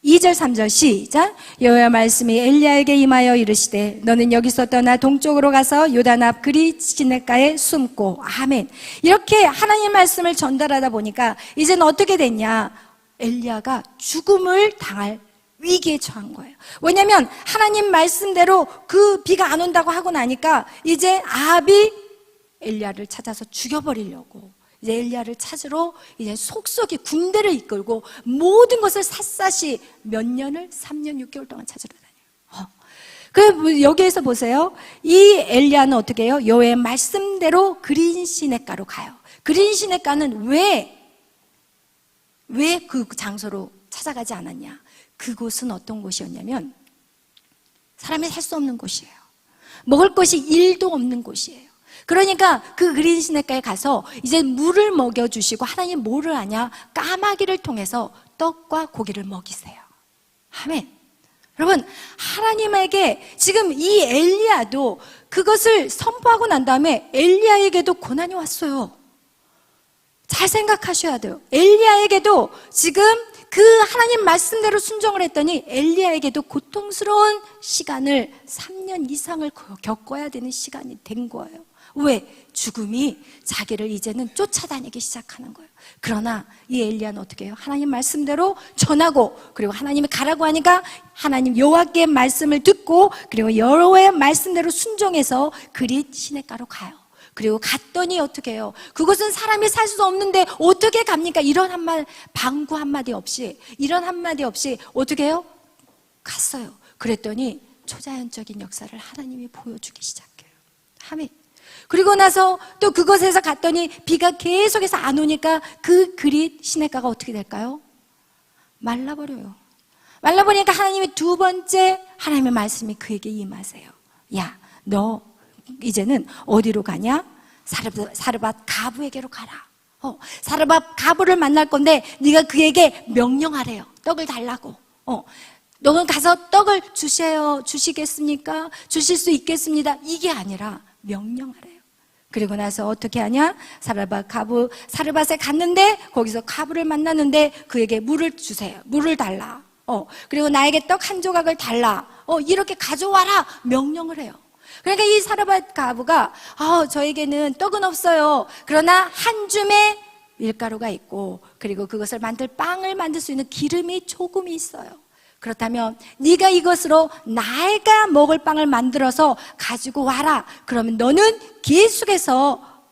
2절 3절 시작. 여호와의 말씀이 엘리야에게 임하여 이르시되 너는 여기서 떠나 동쪽으로 가서 요단 앞 그리 시냇가에 숨고. 아멘. 이렇게 하나님 말씀을 전달하다 보니까 이제는 어떻게 됐냐? 엘리야가 죽음을 당할 위기에 처한 거예요. 왜냐하면 하나님 말씀대로 그 비가 안 온다고 하고 나니까 이제 아합이 엘리야를 찾아서 죽여버리려고 이제 엘리야를 찾으러 이제 속속이 군대를 이끌고 모든 것을 샅샅이 몇 년을 3년 6개월 동안 찾으러 다녀요. 그 여기에서 보세요. 이 엘리야는 어떻게 해요? 여호와의 말씀대로 그린 시냇가로 가요. 그린 시냇가는 왜 그 장소로 찾아가지 않았냐? 그곳은 어떤 곳이었냐면 사람이 살 수 없는 곳이에요. 먹을 것이 1도 없는 곳이에요. 그러니까 그 그린 시냇가에 가서 이제 물을 먹여주시고 하나님 뭐를 하냐? 까마귀를 통해서 떡과 고기를 먹이세요. 아멘. 여러분, 하나님에게 지금 이 엘리야도 그것을 선포하고 난 다음에 엘리야에게도 고난이 왔어요. 잘 생각하셔야 돼요. 엘리야에게도 지금 그 하나님 말씀대로 순종을 했더니 엘리야에게도 고통스러운 시간을 3년 이상을 겪어야 되는 시간이 된 거예요. 왜? 죽음이 자기를 이제는 쫓아다니기 시작하는 거예요. 그러나 이 엘리야는 어떻게 해요? 하나님 말씀대로 전하고 그리고 하나님이 가라고 하니까 하나님 여호와께 말씀을 듣고 그리고 여호와의 말씀대로 순종해서 그릿 시냇가로 가요. 그리고 갔더니 어떻게 해요? 그것은 사람이 살 수 없는데 어떻게 갑니까? 이런 방구 한마디 없이 이런 한마디 없이 어떻게 해요? 갔어요. 그랬더니 초자연적인 역사를 하나님이 보여주기 시작해요. 아멘. 그리고 나서 또 그곳에서 갔더니 비가 계속해서 안 오니까 그 그릿 시냇가가 어떻게 될까요? 말라버려요. 말라버리니까 하나님이 두 번째 하나님의 말씀이 그에게 임하세요. 야, 너 이제는 어디로 가냐? 사르밧 가부에게로 가라. 사르밧 가부를 만날 건데 네가 그에게 명령하래요. 떡을 달라고. 너는 가서 떡을 주시겠습니까? 주실 수 있겠습니다. 이게 아니라 명령하래요. 그리고 나서 어떻게 하냐? 사르밧에 갔는데 거기서 가부를 만났는데 그에게 물을 주세요. 물을 달라. 그리고 나에게 떡 한 조각을 달라. 이렇게 가져와라. 명령을 해요. 그러니까 이 사르밧 가부가 저에게는 떡은 없어요. 그러나 한 줌의 밀가루가 있고 그리고 그것을 빵을 만들 수 있는 기름이 조금 있어요. 그렇다면 네가 이것으로 내가 먹을 빵을 만들어서 가지고 와라. 그러면 너는 계속해서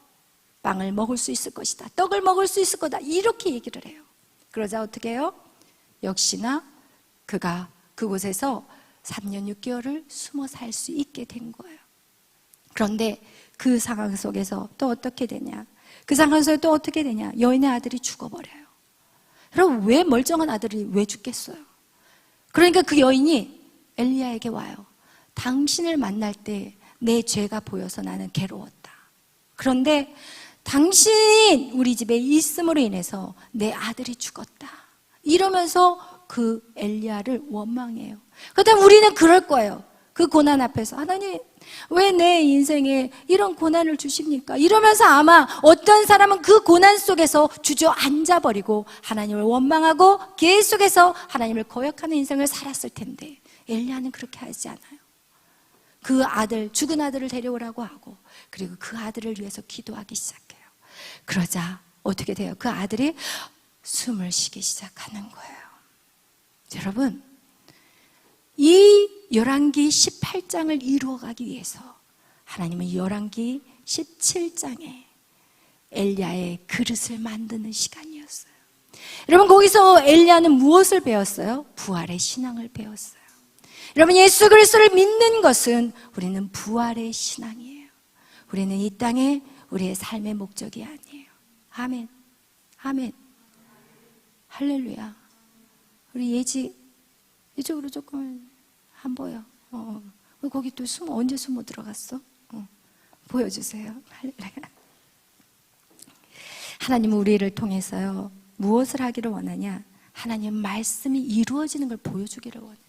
빵을 먹을 수 있을 것이다. 떡을 먹을 수 있을 거다. 이렇게 얘기를 해요. 그러자 어떻게 해요? 역시나 그가 그곳에서 3년 6개월을 숨어 살 수 있게 된 거예요. 그런데 그 상황 속에서 또 어떻게 되냐? 그 상황 속에서 또 어떻게 되냐? 여인의 아들이 죽어버려요. 여러분, 왜 멀쩡한 아들이 왜 죽겠어요? 그러니까 그 여인이 엘리야에게 와요. 당신을 만날 때 내 죄가 보여서 나는 괴로웠다. 그런데 당신이 우리 집에 있음으로 인해서 내 아들이 죽었다. 이러면서 그 엘리야를 원망해요. 그렇다면 우리는 그럴 거예요. 그 고난 앞에서 하나님, 왜 내 인생에 이런 고난을 주십니까? 이러면서 아마 어떤 사람은 그 고난 속에서 주저앉아버리고 하나님을 원망하고 계속해서 하나님을 거역하는 인생을 살았을 텐데, 엘리야는 그렇게 하지 않아요. 그 아들, 죽은 아들을 데려오라고 하고, 그리고 그 아들을 위해서 기도하기 시작해요. 그러자 어떻게 돼요? 그 아들이 숨을 쉬기 시작하는 거예요. 여러분, 이 열왕기 18장을 이루어가기 위해서 하나님은 열왕기 17장에 엘리야의 그릇을 만드는 시간이었어요. 여러분, 거기서 엘리야는 무엇을 배웠어요? 부활의 신앙을 배웠어요. 여러분, 예수 그리스도를 믿는 것은 우리는 부활의 신앙이에요. 우리는 이 땅에 우리의 삶의 목적이 아니에요. 아멘, 아멘, 할렐루야. 우리 예지 이쪽으로 조금 안 보여. 거기 또 언제 숨어 들어갔어? 보여주세요. 할렐루야. 하나님은 우리를 통해서요, 무엇을 하기를 원하냐? 하나님은 말씀이 이루어지는 걸 보여주기를 원해요.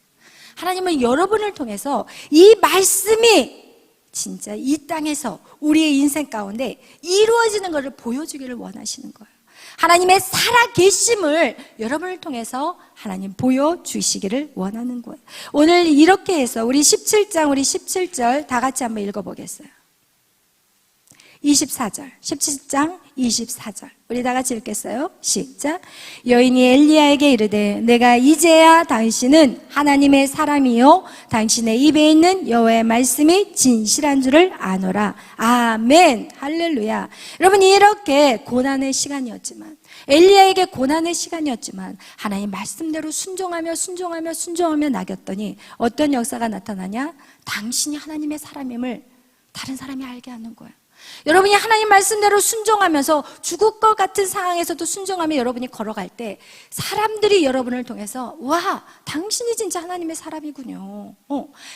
하나님은 여러분을 통해서 이 말씀이 진짜 이 땅에서 우리의 인생 가운데 이루어지는 것을 보여주기를 원하시는 거예요. 하나님의 살아계심을 여러분을 통해서 하나님 보여주시기를 원하는 거예요. 오늘 이렇게 해서 우리 17절 다 같이 한번 읽어보겠어요. 24절, 17장 24절 우리 다 같이 읽겠어요. 시작. 여인이 엘리야에게 이르되 내가 이제야 당신은 하나님의 사람이요 당신의 입에 있는 여호와의 말씀이 진실한 줄을 아노라. 아멘. 할렐루야. 여러분, 이렇게 고난의 시간이었지만, 엘리야에게 고난의 시간이었지만 하나님 말씀대로 순종하며 나겼더니 어떤 역사가 나타나냐? 당신이 하나님의 사람임을 다른 사람이 알게 하는 거예요. 여러분이 하나님 말씀대로 순종하면서 죽을 것 같은 상황에서도 순종하며 여러분이 걸어갈 때 사람들이 여러분을 통해서 와, 당신이 진짜 하나님의 사람이군요.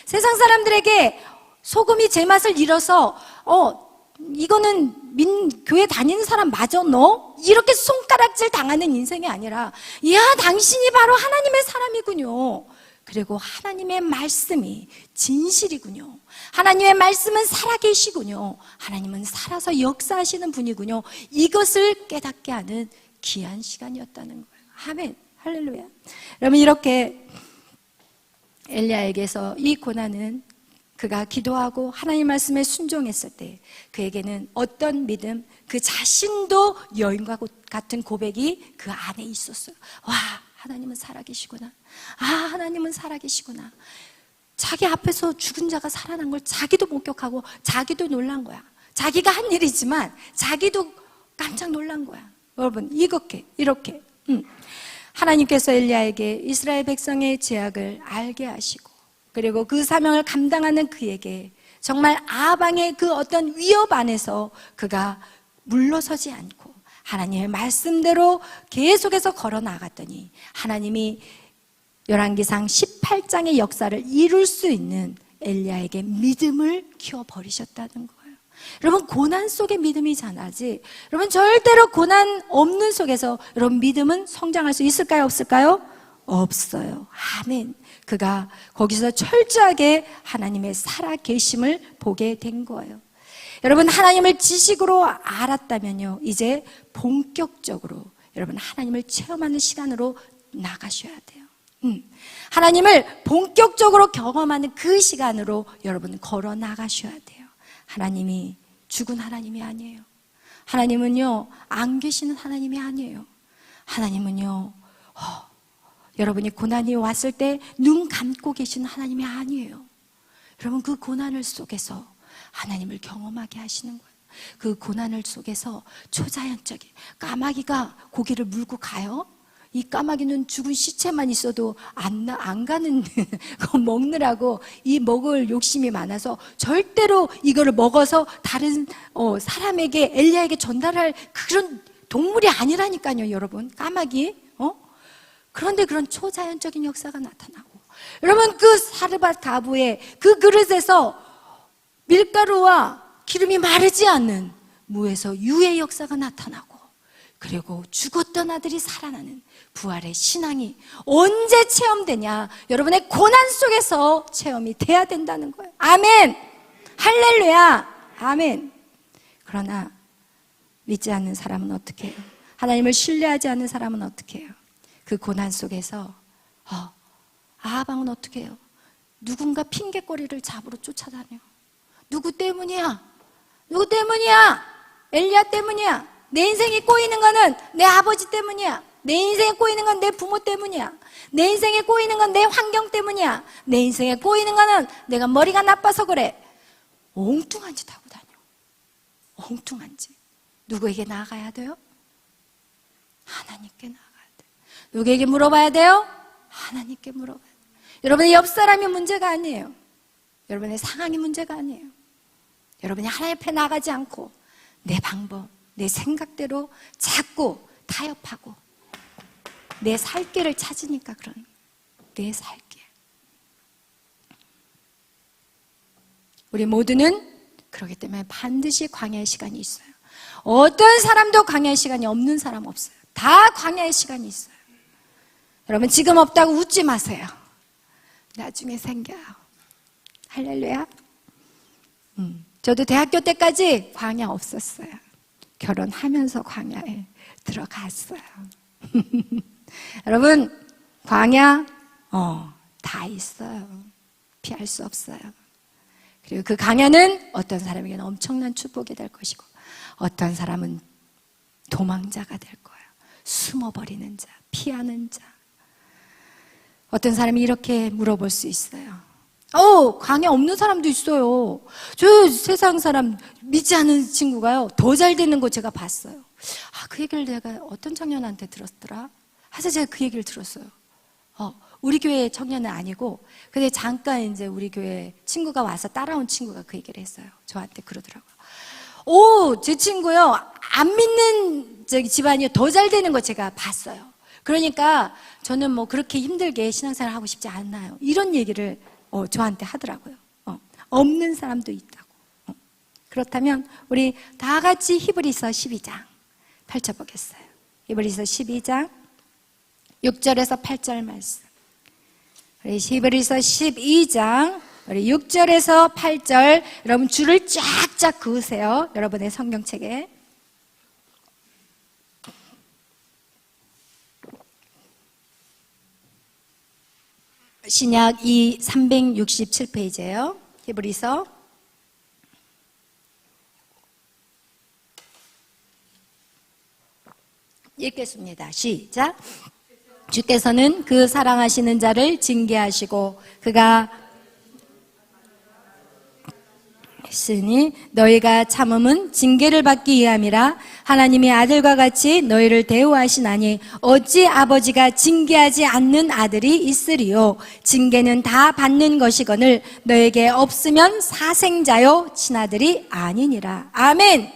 세상 사람들에게 소금이 제맛을 잃어서 이거는 교회 다니는 사람 맞아 너? 이렇게 손가락질 당하는 인생이 아니라, 야, 당신이 바로 하나님의 사람이군요. 그리고 하나님의 말씀이 진실이군요. 하나님의 말씀은 살아계시군요. 하나님은 살아서 역사하시는 분이군요. 이것을 깨닫게 하는 귀한 시간이었다는 거예요. 아멘. 할렐루야. 여러분, 이렇게 엘리야에게서 이 고난은 그가 기도하고 하나님 말씀에 순종했을 때 그에게는 어떤 믿음, 그 자신도 여인과 같은 고백이 그 안에 있었어요. 와, 하나님은 살아계시구나. 아, 하나님은 살아계시구나. 자기 앞에서 죽은 자가 살아난 걸 자기도 목격하고 자기도 놀란 거야. 자기가 한 일이지만 자기도 깜짝 놀란 거야. 여러분, 이렇게 하나님께서 엘리야에게 이스라엘 백성의 죄악을 알게 하시고, 그리고 그 사명을 감당하는 그에게 정말 아방의 그 어떤 위협 안에서 그가 물러서지 않고 하나님의 말씀대로 계속해서 걸어 나갔더니 하나님이 열왕기상 18장의 역사를 이룰 수 있는 엘리야에게 믿음을 키워버리셨다는 거예요. 여러분, 고난 속에 믿음이 자라지, 여러분 절대로 고난 없는 속에서 여러분 믿음은 성장할 수 있을까요? 없을까요? 없어요. 아멘. 그가 거기서 철저하게 하나님의 살아계심을 보게 된 거예요. 여러분, 하나님을 지식으로 알았다면요, 이제 본격적으로 여러분 하나님을 체험하는 시간으로 나가셔야 돼요. 하나님을 본격적으로 경험하는 그 시간으로 여러분 걸어 나가셔야 돼요. 하나님이 죽은 하나님이 아니에요. 하나님은요, 안 계시는 하나님이 아니에요. 하나님은요, 여러분이 고난이 왔을 때 눈 감고 계시는 하나님이 아니에요. 여러분, 그 고난을 속에서 하나님을 경험하게 하시는 거예요. 그 고난을 속에서 초자연적인 까마귀가 고기를 물고 가요? 이 까마귀는 죽은 시체만 있어도 안 가는 거 먹느라고 이 먹을 욕심이 많아서 절대로 이거를 먹어서 다른 사람에게 엘리야에게 전달할 그런 동물이 아니라니까요, 여러분. 까마귀. 그런데 그런 초자연적인 역사가 나타나고, 여러분, 그 사르밧 가부의 그 그릇에서 밀가루와 기름이 마르지 않는 무에서 유의 역사가 나타나고, 그리고 죽었던 아들이 살아나는 부활의 신앙이 언제 체험되냐? 여러분의 고난 속에서 체험이 돼야 된다는 거예요. 아멘! 할렐루야! 아멘! 그러나 믿지 않는 사람은 어떻게 해요? 하나님을 신뢰하지 않는 사람은 어떻게 해요? 그 고난 속에서 아하방은 어떻게 해요? 누군가 핑계거리를 잡으러 쫓아다녀. 누구 때문이야? 누구 때문이야? 엘리야 때문이야. 내 인생이 꼬이는 거는 내 아버지 때문이야. 내 인생에 꼬이는 건 내 부모 때문이야. 내 인생에 꼬이는 건 내 환경 때문이야. 내 인생에 꼬이는 거는 내가 머리가 나빠서 그래. 엉뚱한 짓 하고 다녀. 엉뚱한 짓. 누구에게 나아가야 돼요? 하나님께 나아가야 돼요. 누구에게 물어봐야 돼요? 하나님께 물어봐야 돼요. 여러분의 옆 사람이 문제가 아니에요. 여러분의 상황이 문제가 아니에요. 여러분이 하나님 앞에 나가지 않고 내 방법, 내 생각대로 자꾸 타협하고 내 살 길을 찾으니까 그런 거예요. 내 살 길. 우리 모두는 그렇기 때문에 반드시 광야의 시간이 있어요. 어떤 사람도 광야의 시간이 없는 사람 없어요. 다 광야의 시간이 있어요. 여러분, 지금 없다고 웃지 마세요. 나중에 생겨요. 할렐루야. 저도 대학교 때까지 광야 없었어요. 결혼하면서 광야에 들어갔어요. 여러분, 광야 다 있어요. 피할 수 없어요. 그리고 그 광야는 어떤 사람에게는 엄청난 축복이 될 것이고, 어떤 사람은 도망자가 될 거예요. 숨어버리는 자, 피하는 자. 어떤 사람이 이렇게 물어볼 수 있어요. 광야 없는 사람도 있어요. 저 세상 사람 믿지 않는 친구가요, 더 잘 되는 거 제가 봤어요. 그 얘기를 내가 어떤 청년한테 들었더라? 하여튼 제가 그 얘기를 들었어요. 우리 교회 청년은 아니고, 근데 잠깐 이제 우리 교회 친구가 와서 따라온 친구가 그 얘기를 했어요. 저한테 그러더라고요. 제 친구요, 안 믿는 집안이 더 잘 되는 거 제가 봤어요. 그러니까 저는 뭐 그렇게 힘들게 신앙생활 하고 싶지 않나요? 이런 얘기를 저한테 하더라고요. 없는 사람도 있다고. 그렇다면 우리 다 같이 히브리서 12장 펼쳐보겠어요. 히브리서 12장 6절에서 8절 말씀. 우리 히브리서 12장 우리 6절에서 8절, 여러분 줄을 쫙쫙 그으세요. 여러분의 성경책에. 신약 367페이지예요. 히브리서. 읽겠습니다. 시작. 주께서는 그 사랑하시는 자를 징계하시고 그가 했으니 너희가 참음은 징계를 받기 위함이라. 하나님이 아들과 같이 너희를 대우하시나니 어찌 아버지가 징계하지 않는 아들이 있으리요. 징계는 다 받는 것이거늘 너에게 없으면 사생자요 친아들이 아니니라. 아멘.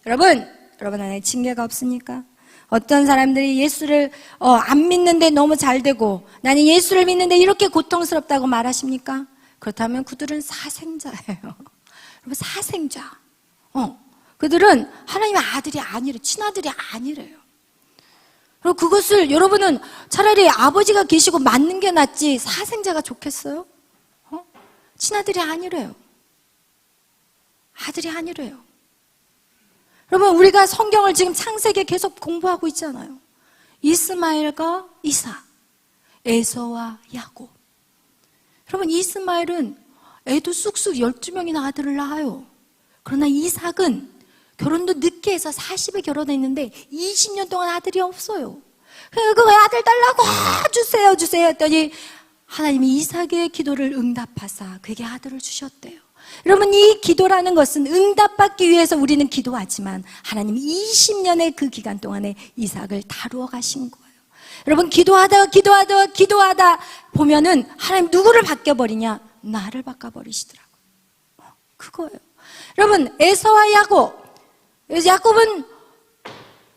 여러분 안에 징계가 없습니까? 어떤 사람들이 예수를 안 믿는데 너무 잘 되고, 나는 예수를 믿는데 이렇게 고통스럽다고 말하십니까? 그렇다면 그들은 사생자예요. 여러분, 사생자. 그들은 하나님의 아들이 아니래요. 친아들이 아니래요. 그리고 그것을 여러분은 차라리 아버지가 계시고 맞는 게 낫지 사생자가 좋겠어요? 친아들이 아니래요. 아들이 아니래요. 여러분, 우리가 성경을 지금 창세기에 계속 공부하고 있잖아요. 이스마엘과 이삭, 에서와 야곱. 여러분, 이스마엘은 애도 쑥쑥 12명이나 아들을 낳아요. 그러나 이삭은 결혼도 늦게 해서 40에 결혼했는데 20년 동안 아들이 없어요. 그 아들 달라고 주세요 했더니 하나님이 이삭의 기도를 응답하사 그에게 아들을 주셨대요. 여러분, 이 기도라는 것은 응답받기 위해서 우리는 기도하지만 하나님이 20년의 그 기간 동안에 이삭을 다루어 가신 거예요. 여러분, 기도하다 보면은 하나님 누구를 바뀌어버리냐? 나를 바꿔버리시더라고요. 그거예요. 여러분, 에서와 야곱은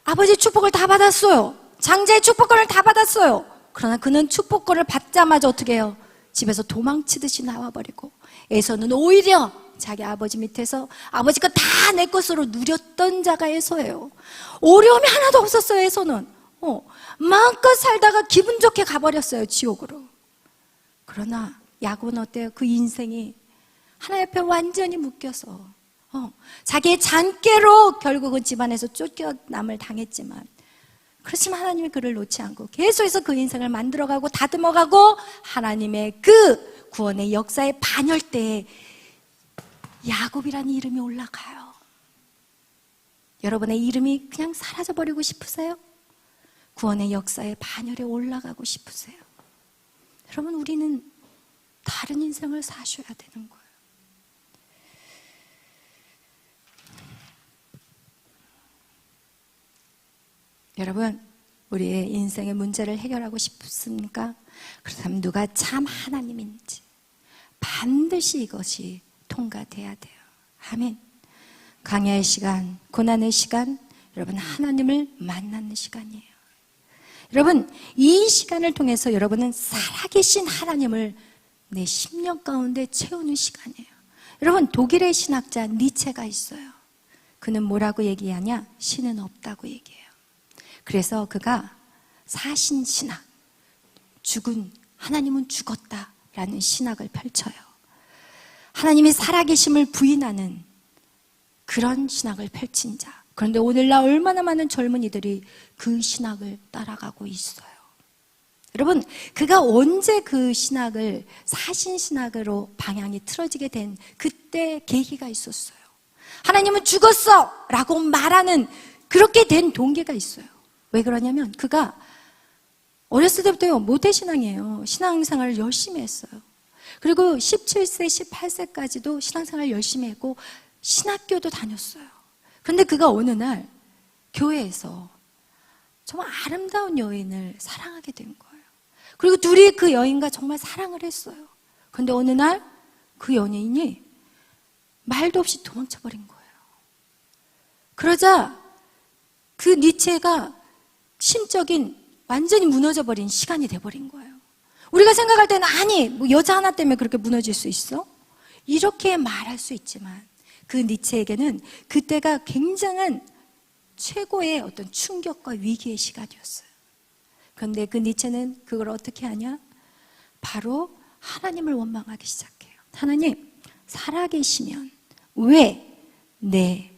아버지의 축복을 다 받았어요. 장자의 축복권을 다 받았어요. 그러나 그는 축복권을 받자마자 어떻게 해요? 집에서 도망치듯이 나와버리고, 에서는 오히려 자기 아버지 밑에서 아버지가 다 내 것으로 누렸던 자가 에서예요. 어려움이 하나도 없었어요. 에서는 마음껏 살다가 기분 좋게 가버렸어요, 지옥으로. 그러나 야곱은 어때요? 그 인생이 하나님 앞에 완전히 묶여서 자기의 잔꾀로 결국은 집안에서 쫓겨남을 당했지만, 그렇지만 하나님이 그를 놓지 않고 계속해서 그 인생을 만들어가고 다듬어가고, 하나님의 그 구원의 역사의 반열대에 야곱이라는 이름이 올라가요. 여러분의 이름이 그냥 사라져버리고 싶으세요? 구원의 역사의 반열에 올라가고 싶으세요? 여러분, 우리는 다른 인생을 사셔야 되는 거예요. 여러분, 우리의 인생의 문제를 해결하고 싶습니까? 그렇다면 누가 참 하나님인지 반드시 이것이 통과돼야 돼요. 아멘. 강야의 시간, 고난의 시간, 여러분 하나님을 만나는 시간이에요. 여러분, 이 시간을 통해서 여러분은 살아계신 하나님을 내 심령 가운데 채우는 시간이에요. 여러분, 독일의 신학자 니체가 있어요. 그는 뭐라고 얘기하냐? 신은 없다고 얘기해요. 그래서 그가 사신신학, 하나님은 죽었다라는 신학을 펼쳐요. 하나님이 살아계심을 부인하는 그런 신학을 펼친 자. 그런데 오늘날 얼마나 많은 젊은이들이 그 신학을 따라가고 있어요. 여러분, 그가 언제 그 신학을 사신신학으로 방향이 틀어지게 된 그때 계기가 있었어요. 하나님은 죽었어! 라고 말하는 그렇게 된 동기가 있어요. 왜 그러냐면 그가 어렸을 때부터 모태신앙이에요. 신앙생활을 열심히 했어요. 그리고 17세, 18세까지도 신앙생활을 열심히 했고 신학교도 다녔어요. 그런데 그가 어느 날 교회에서 정말 아름다운 여인을 사랑하게 된 거예요. 그리고 둘이 그 여인과 정말 사랑을 했어요. 그런데 어느 날 그 연예인이 말도 없이 도망쳐버린 거예요. 그러자 그 니체가 심적인 완전히 무너져버린 시간이 돼버린 거예요. 우리가 생각할 때는 아니, 뭐 여자 하나 때문에 그렇게 무너질 수 있어? 이렇게 말할 수 있지만 그 니체에게는 그때가 굉장한 최고의 어떤 충격과 위기의 시간이었어요. 그런데 그 니체는 그걸 어떻게 하냐? 바로 하나님을 원망하기 시작해요. 하나님, 살아계시면 왜 내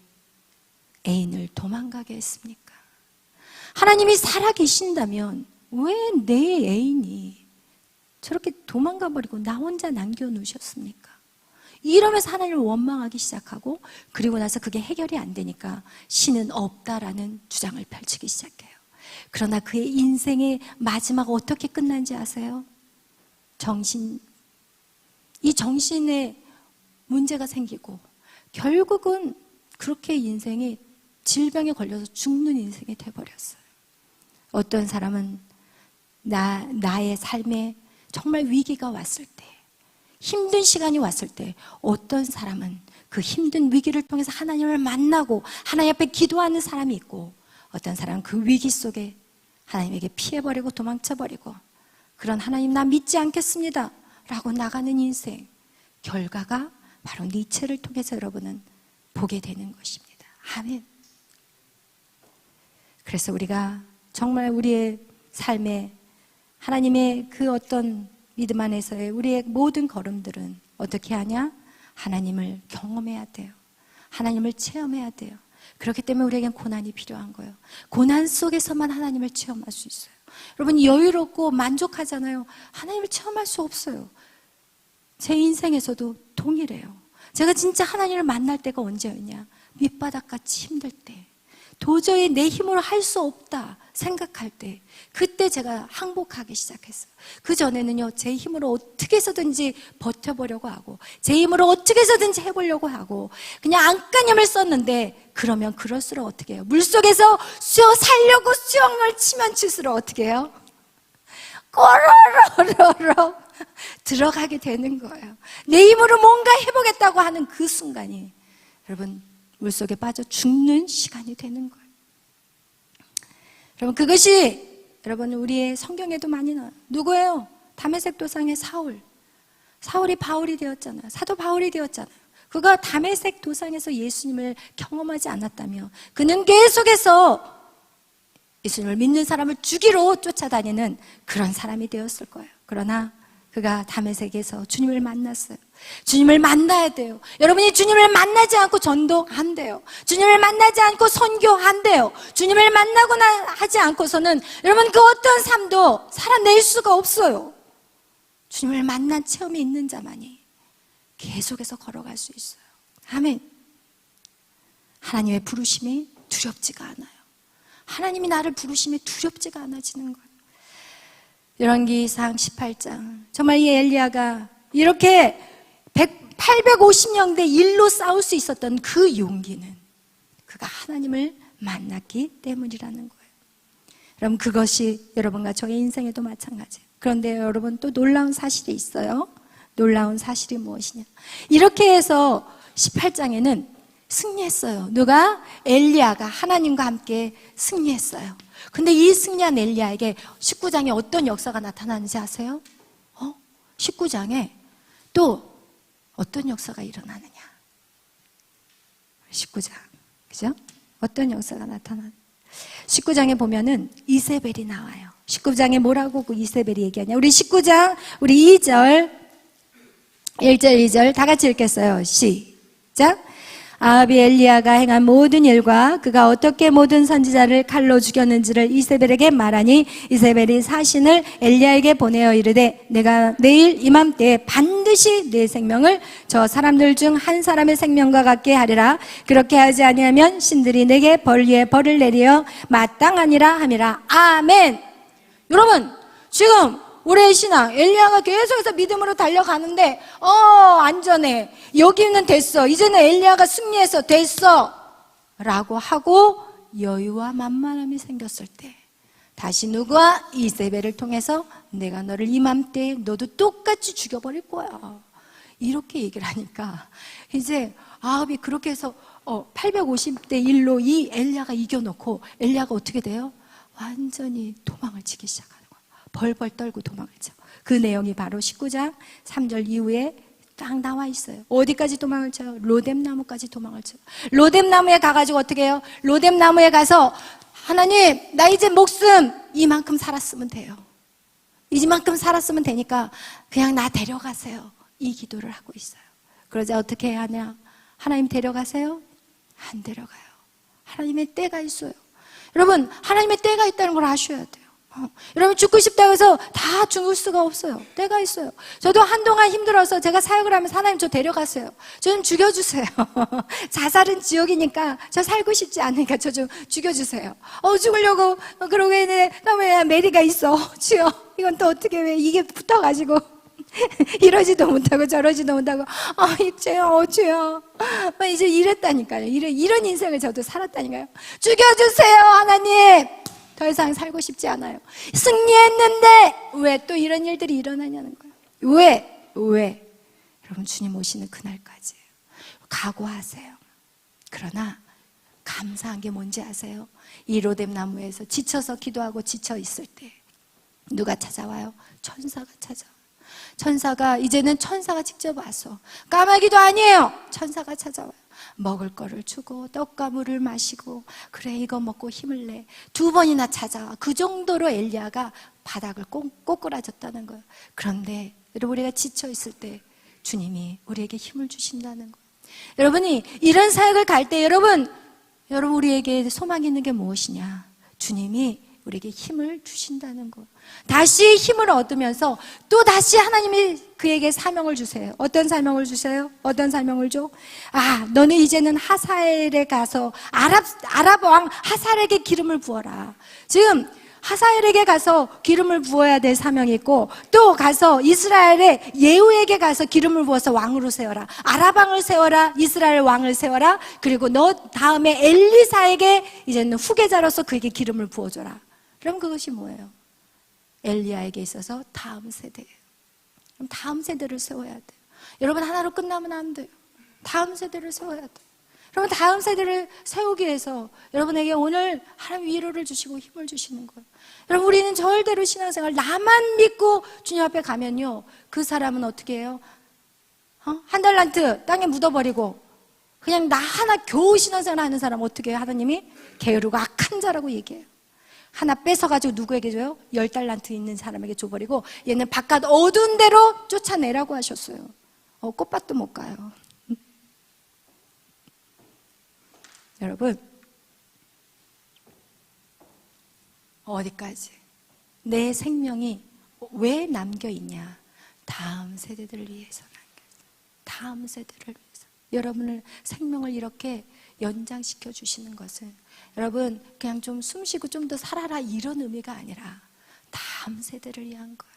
애인을 도망가게 했습니까? 하나님이 살아계신다면 왜 내 애인이 저렇게 도망가버리고 나 혼자 남겨놓으셨습니까? 이러면서 하나님을 원망하기 시작하고, 그리고 나서 그게 해결이 안 되니까 신은 없다라는 주장을 펼치기 시작해요. 그러나 그의 인생의 마지막 어떻게 끝난지 아세요? 이 정신에 문제가 생기고 결국은 그렇게 인생이 질병에 걸려서 죽는 인생이 돼버렸어요. 어떤 사람은 나의 삶에 정말 위기가 왔을 때, 힘든 시간이 왔을 때, 어떤 사람은 그 힘든 위기를 통해서 하나님을 만나고 하나님 앞에 기도하는 사람이 있고, 어떤 사람은 그 위기 속에 하나님에게 피해버리고 도망쳐버리고, 그런 하나님 나 믿지 않겠습니다 라고 나가는 인생, 결과가 바로 니체를 통해서 여러분은 보게 되는 것입니다. 아멘. 그래서 우리가 정말 우리의 삶에 하나님의 그 어떤 믿음 안에서의 우리의 모든 걸음들은 어떻게 하냐? 하나님을 경험해야 돼요. 하나님을 체험해야 돼요. 그렇기 때문에 우리에겐 고난이 필요한 거예요. 고난 속에서만 하나님을 체험할 수 있어요. 여러분, 여유롭고 만족하잖아요. 하나님을 체험할 수 없어요. 제 인생에서도 동일해요. 제가 진짜 하나님을 만날 때가 언제였냐? 밑바닥같이 힘들 때, 도저히 내 힘으로 할 수 없다 생각할 때, 그때 제가 항복하기 시작했어요. 그전에는요, 제 힘으로 어떻게 해서든지 버텨보려고 하고, 제 힘으로 어떻게 해서든지 해보려고 하고, 그냥 안간힘을 썼는데, 그러면 그럴수록 어떻게 해요? 물속에서 살려고 수영을 치면 칠수록 어떻게 해요? 꼬르르르 들어가게 되는 거예요. 내 힘으로 뭔가 해보겠다고 하는 그 순간이 여러분 물속에 빠져 죽는 시간이 되는 거예요. 여러분 그것이 여러분 우리의 성경에도 많이 나와요. 누구예요? 다메섹 도상의 사울이 바울이 되었잖아요. 사도 바울이 되었잖아요. 그가 다메섹 도상에서 예수님을 경험하지 않았다며 그는 계속해서 예수님을 믿는 사람을 죽이러 쫓아다니는 그런 사람이 되었을 거예요. 그러나 그가 다메섹에서 주님을 만났어요. 주님을 만나야 돼요. 여러분이 주님을 만나지 않고 전도 안 돼요. 주님을 만나지 않고 선교 안 돼요. 주님을 만나거나 하지 않고서는 여러분 그 어떤 삶도 살아낼 수가 없어요. 주님을 만난 체험이 있는 자만이 계속해서 걸어갈 수 있어요. 아멘. 하나님의 부르심이 두렵지가 않아요. 하나님이 나를 부르심이 두렵지가 않아지는 거예요. 열왕기상 18장 정말 이 엘리야가 이렇게 850명 대 1로 싸울 수 있었던 그 용기는 그가 하나님을 만났기 때문이라는 거예요. 여러분 그것이 여러분과 저의 인생에도 마찬가지예요. 그런데 여러분 또 놀라운 사실이 있어요. 놀라운 사실이 무엇이냐, 이렇게 해서 18장에는 승리했어요. 누가? 엘리야가 하나님과 함께 승리했어요. 근데 이 승리한 엘리야에게 19장에 어떤 역사가 나타나는지 아세요? 19장에 또 어떤 역사가 일어나느냐. 19장, 그죠? 어떤 역사가 나타나느냐. 19장에 보면은 이세벨이 나와요. 19장에 뭐라고 그 이세벨이 얘기하냐. 우리 19장, 우리 2절, 1절, 2절 다 같이 읽겠어요. 시작. 아합이 엘리야가 행한 모든 일과 그가 어떻게 모든 선지자를 칼로 죽였는지를 이세벨에게 말하니 이세벨이 사신을 엘리야에게 보내어 이르되 내가 내일 이맘때에 반드시 내 생명을 저 사람들 중 한 사람의 생명과 같게 하리라. 그렇게 하지 아니하면 신들이 내게 벌 위에 벌을 내리어 마땅하니라 함이라. 아멘. 여러분 지금 우리의 신앙, 엘리야가 계속해서 믿음으로 달려가는데 안전해, 여기는 됐어, 이제는 엘리야가 승리해서 됐어 라고 하고 여유와 만만함이 생겼을 때 다시 누가? 이세벨을 통해서 내가 너를 이맘때에 너도 똑같이 죽여버릴 거야 이렇게 얘기를 하니까 이제 아합이 그렇게 해서 850대 1로 이 엘리야가 이겨놓고 엘리야가 어떻게 돼요? 완전히 도망을 치기 시작하는 거예요. 벌벌 떨고 도망을 쳐. 그 내용이 바로 19장 3절 이후에 딱 나와 있어요. 어디까지 도망을 쳐요? 로뎀나무까지 도망을 쳐요. 로뎀나무에 가가지고 어떻게 해요? 로뎀나무에 가서 하나님 나 이제 목숨 이만큼 살았으면 돼요. 이만큼 살았으면 되니까 그냥 나 데려가세요. 이 기도를 하고 있어요. 그러자 어떻게 해야 하냐? 하나님 데려가세요? 안 데려가요. 하나님의 때가 있어요. 여러분 하나님의 때가 있다는 걸 아셔야 돼요. 여러분 죽고 싶다고 해서 다 죽을 수가 없어요. 때가 있어요. 저도 한동안 힘들어서 제가 사역을 하면서 하나님 저 데려가세요. 저 좀 죽여주세요. 자살은 지옥이니까 저 살고 싶지 않으니까 저 좀 죽여주세요. 죽으려고 그러고 있는데 왜 메리가 있어. 주여 이건 또 어떻게 왜 이게 붙어가지고 이러지도 못하고 저러지도 못하고 주여 이제 이랬다니까요. 이런 인생을 저도 살았다니까요. 죽여주세요 하나님. 더 이상 살고 싶지 않아요. 승리했는데 왜 또 이런 일들이 일어나냐는 거예요. 왜? 여러분 주님 오시는 그날까지예요. 각오하세요. 그러나 감사한 게 뭔지 아세요? 이 로뎀나무에서 지쳐서 기도하고 지쳐 있을 때 누가 찾아와요? 천사가 찾아와요. 천사가 이제는 천사가 직접 와서 까마귀도 아니에요. 천사가 찾아와요. 먹을 거를 주고 떡과 물을 마시고 그래 이거 먹고 힘을 내. 2번이나 찾아와. 그 정도로 엘리야가 바닥을 꼬꾸라졌다는 거예요. 그런데 여러분 우리가 지쳐 있을 때 주님이 우리에게 힘을 주신다는 거예요. 여러분이 이런 사역을 갈 때 여러분 우리에게 소망이 있는 게 무엇이냐? 주님이 우리에게 힘을 주신다는 거. 다시 힘을 얻으면서 또 다시 하나님이 그에게 사명을 주세요. 어떤 사명을 주세요? 어떤 사명을 줘? 너는 이제는 하사엘에 가서 아랍 왕 하사엘에게 기름을 부어라. 지금 하사엘에게 가서 기름을 부어야 될 사명이 있고 또 가서 이스라엘의 예후에게 가서 기름을 부어서 왕으로 세워라. 아랍 왕을 세워라. 이스라엘 왕을 세워라. 그리고 너 다음에 엘리사에게 이제는 후계자로서 그에게 기름을 부어줘라. 그럼 그것이 뭐예요? 엘리야에게 있어서 다음 세대예요. 그럼 다음 세대를 세워야 돼요. 여러분 하나로 끝나면 안 돼요. 다음 세대를 세워야 돼요. 여러분 다음 세대를 세우기 위해서 여러분에게 오늘 하나님 위로를 주시고 힘을 주시는 거예요. 여러분 우리는 절대로 신앙생활 나만 믿고 주님 앞에 가면요, 그 사람은 어떻게 해요? 한 달란트 땅에 묻어버리고 그냥 나 하나 겨우 신앙생활 하는 사람 어떻게 해요? 하나님이 게으르고 악한 자라고 얘기해요. 하나 뺏어가지고 누구에게 줘요? 10달란트 있는 사람에게 줘버리고 얘는 바깥 어두운 데로 쫓아내라고 하셨어요. 꽃밭도 못 가요. 여러분 어디까지 내 생명이 왜 남겨있냐? 다음 세대들을 위해서 남겨있어요. 다음 세대를 위해서 여러분을 생명을 이렇게 연장시켜 주시는 것은 여러분 그냥 좀 숨쉬고 좀 더 살아라 이런 의미가 아니라 다음 세대를 위한 거예요.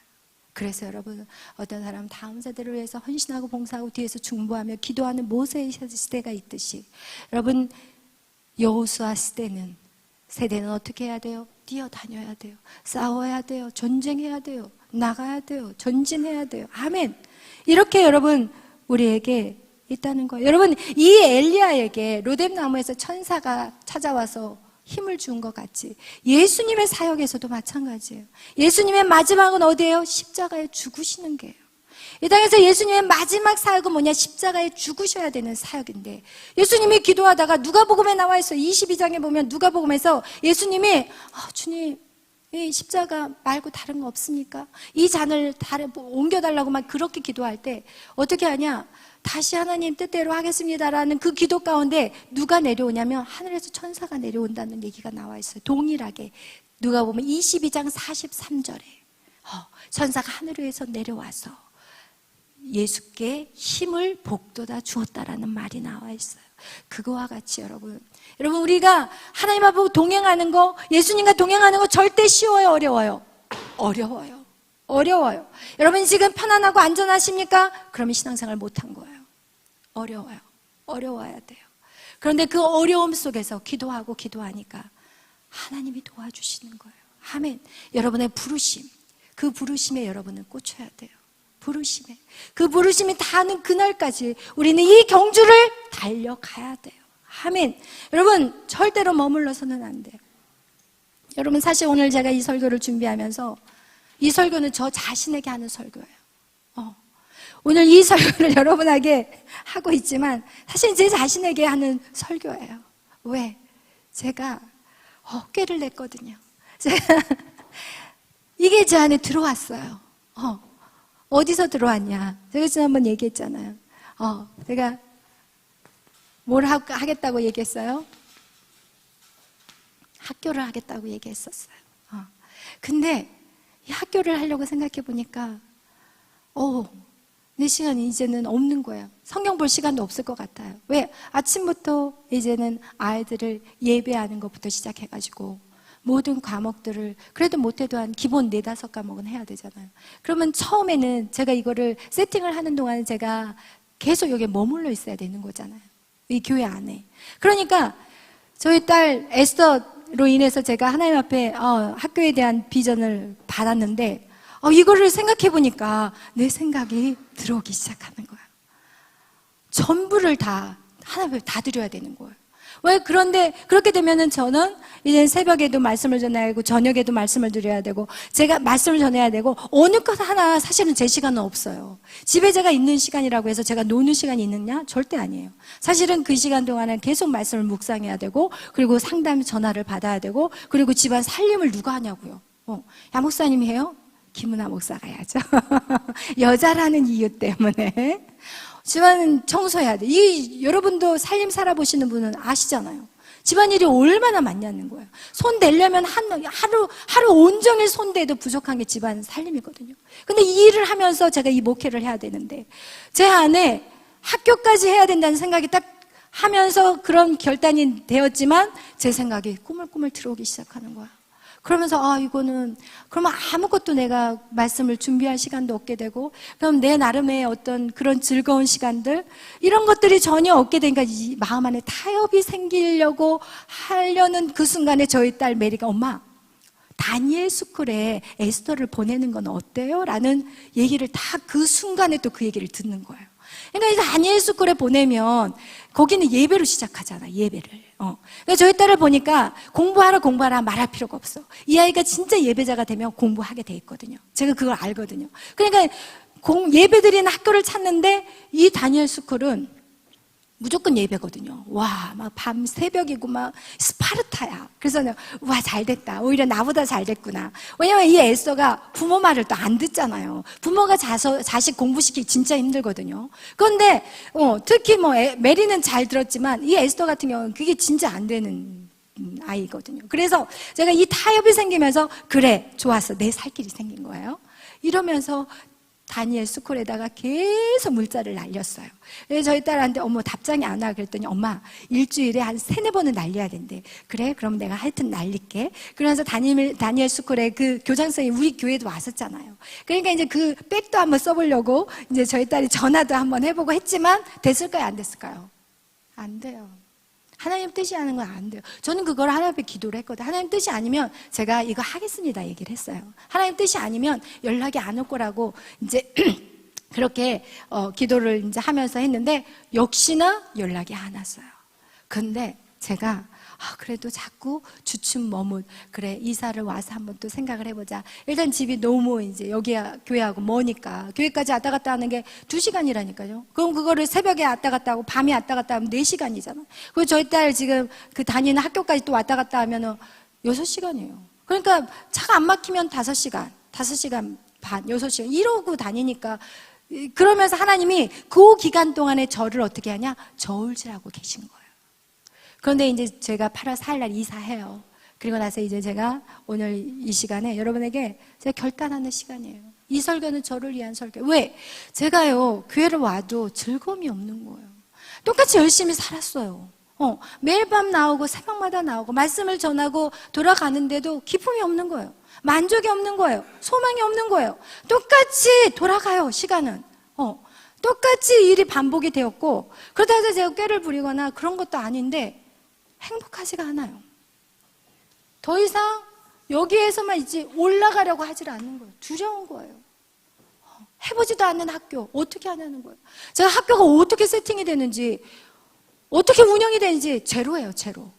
그래서 여러분 어떤 사람 다음 세대를 위해서 헌신하고 봉사하고 뒤에서 중보하며 기도하는 모세의 시대가 있듯이 여러분 여호수아 세대는 어떻게 해야 돼요? 뛰어다녀야 돼요. 싸워야 돼요. 전쟁해야 돼요. 나가야 돼요. 전진해야 돼요. 아멘. 이렇게 여러분 우리에게 있다는 거예요. 여러분 이 엘리야에게 로뎀나무에서 천사가 찾아와서 힘을 준 것 같이 예수님의 사역에서도 마찬가지예요. 예수님의 마지막은 어디예요? 십자가에 죽으시는 게예요. 이 땅에서 예수님의 마지막 사역은 뭐냐? 십자가에 죽으셔야 되는 사역인데 예수님이 기도하다가 누가복음에 나와 있어요. 22장에 보면 누가복음에서 예수님이 주님 이 십자가 말고 다른 거 없습니까? 이 잔을 옮겨달라고 막 그렇게 기도할 때 어떻게 하냐? 다시 하나님 뜻대로 하겠습니다라는 그 기도 가운데 누가 내려오냐면 하늘에서 천사가 내려온다는 얘기가 나와 있어요. 동일하게 누가복음 22장 43절에 천사가 하늘에서 내려와서 예수께 힘을 복돋아 주었다라는 말이 나와 있어요. 그거와 같이 여러분 우리가 하나님 앞으로 동행하는 거, 예수님과 동행하는 거 절대 쉬워요? 어려워요? 어려워요. 여러분 지금 편안하고 안전하십니까? 그러면 신앙생활 못한 거예요. 어려워야 돼요. 그런데 그 어려움 속에서 기도하고 기도하니까 하나님이 도와주시는 거예요. 아멘. 여러분의 부르심, 그 부르심에 여러분은 꽂혀야 돼요. 부르심에. 그 부르심이 닿는 그날까지 우리는 이 경주를 달려가야 돼요. 아멘. 여러분 절대로 머물러서는 안 돼요. 여러분 사실 오늘 제가 이 설교를 준비하면서 이 설교는 저 자신에게 하는 설교예요. 오늘 이 설교를 여러분에게 하고 있지만 사실 제 자신에게 하는 설교예요. 왜? 제가 꾀를 냈거든요. 이게 제 안에 들어왔어요. 어디서 들어왔냐? 제가 지난번 얘기했잖아요. 제가 뭘 하겠다고 얘기했어요? 학교를 하겠다고 얘기했었어요. 근데 이 학교를 하려고 생각해 보니까 내 시간이 이제는 없는 거예요. 성경 볼 시간도 없을 것 같아요. 왜? 아침부터 이제는 아이들을 예배하는 것부터 시작해가지고 모든 과목들을 그래도 못해도 한 기본 4-5과목은 해야 되잖아요. 그러면 처음에는 제가 이거를 세팅을 하는 동안 제가 계속 여기에 머물러 있어야 되는 거잖아요. 이 교회 안에. 그러니까 저희 딸 에스더로 인해서 제가 하나님 앞에 학교에 대한 비전을 받았는데 이거를 생각해 보니까 내 생각이 들어오기 시작하는 거예요. 전부를 다 하나님 앞에 다 드려야 되는 거예요. 왜? 그런데 그렇게 되면은 저는 이제 새벽에도 말씀을 전해야 되고 저녁에도 말씀을 드려야 되고 제가 말씀을 전해야 되고 어느 것 하나 사실은 제 시간은 없어요. 집에 제가 있는 시간이라고 해서 제가 노는 시간이 있느냐? 절대 아니에요. 사실은 그 시간 동안은 계속 말씀을 묵상해야 되고 그리고 상담 전화를 받아야 되고 그리고 집안 살림을 누가 하냐고요. 야 목사님이 해요? 김은아 목사가 해야죠. 여자라는 이유 때문에 집안 청소해야 돼. 여러분도 살림 살아보시는 분은 아시잖아요. 집안일이 얼마나 많냐는 거예요. 손 대려면 하루 온종일 손 대도 부족한 게 집안 살림이거든요. 근데 이 일을 하면서 제가 이 목회를 해야 되는데 제 안에 학교까지 해야 된다는 생각이 딱 하면서 그런 결단이 되었지만 제 생각이 꾸물꾸물 들어오기 시작하는 거야. 그러면서 이거는 그러면 아무것도 내가 말씀을 준비할 시간도 없게 되고 그럼 내 나름의 어떤 그런 즐거운 시간들 이런 것들이 전혀 없게 되니까 이 마음 안에 타협이 생기려고 하려는 그 순간에 저희 딸 메리가 엄마 다니엘 스쿨에 에스더를 보내는 건 어때요? 라는 얘기를 다 그 순간에 또 그 얘기를 듣는 거예요. 그러니까 이 다니엘 스쿨에 보내면 거기는 예배로 시작하잖아, 예배를. 그러니까 저희 딸을 보니까 공부하라 말할 필요가 없어. 이 아이가 진짜 예배자가 되면 공부하게 돼 있거든요. 제가 그걸 알거든요. 그러니까 예배 드리는 학교를 찾는데 이 다니엘 스쿨은 무조건 예배거든요. 와, 막 밤 새벽이고 막 스파르타야. 그래서 와, 잘 됐다. 오히려 나보다 잘 됐구나. 왜냐면 이 에스더가 부모 말을 또 안 듣잖아요. 부모가 자식 공부시키기 진짜 힘들거든요. 그런데 특히 메리는 잘 들었지만 이 에스더 같은 경우는 그게 진짜 안 되는 아이거든요. 그래서 제가 이 타협이 생기면서 그래, 좋았어. 내 살 길이 생긴 거예요. 이러면서 다니엘 스쿨에다가 계속 문자를 날렸어요. 그래서 저희 딸한테 답장이 안 와. 그랬더니 엄마 일주일에 한 3-4번은 날려야 된대. 그래? 그럼 내가 하여튼 날릴게. 그러면서 다니엘 스쿨에 그 교장선생이 우리 교회도 왔었잖아요. 그러니까 이제 그 백도 한번 써보려고 이제 저희 딸이 전화도 한번 해보고 했지만 됐을까요? 안 됐을까요? 안 돼요. 하나님 뜻이 아닌 건 안 돼요. 저는 그걸 하나님 앞에 기도를 했거든요. 하나님 뜻이 아니면 제가 이거 하겠습니다 얘기를 했어요. 하나님 뜻이 아니면 연락이 안 올 거라고 이제 그렇게 기도를 이제 하면서 했는데 역시나 연락이 안 왔어요. 근데 제가 그래도 자꾸 주춤 머뭇 그래 이사를 와서 한번 또 생각을 해보자. 일단 집이 너무 이제 여기 교회하고 머니까 교회까지 왔다 갔다 하는 게 2시간이라니까요. 그럼 그거를 새벽에 왔다 갔다 하고 밤에 왔다 갔다 하면 4시간이잖아요. 그리고 저희 딸 지금 그 다니는 학교까지 또 왔다 갔다 하면은 6시간이에요. 그러니까 차가 안 막히면 5시간, 5시간 반, 6시간 이러고 다니니까 그러면서 하나님이 그 기간 동안에 저를 어떻게 하냐? 저울질하고 계신 거예요. 그런데 이제 제가 8월 4일 날 이사해요. 그리고 나서 이제 제가 오늘 이 시간에 여러분에게 제가 결단하는 시간이에요. 이 설교는 저를 위한 설교. 왜? 제가요, 교회를 와도 즐거움이 없는 거예요. 똑같이 열심히 살았어요. 매일 밤 나오고 새벽마다 나오고 말씀을 전하고 돌아가는데도 기쁨이 없는 거예요. 만족이 없는 거예요. 소망이 없는 거예요. 똑같이 돌아가요, 시간은. 똑같이 일이 반복이 되었고 그러다 해서 제가 꾀를 부리거나 그런 것도 아닌데 행복하지가 않아요. 더 이상 여기에서만 이제 올라가려고 하질 않는 거예요. 두려운 거예요. 해보지도 않는 학교 어떻게 하냐는 거예요. 제가 학교가 어떻게 세팅이 되는지 어떻게 운영이 되는지 제로예요. 제로.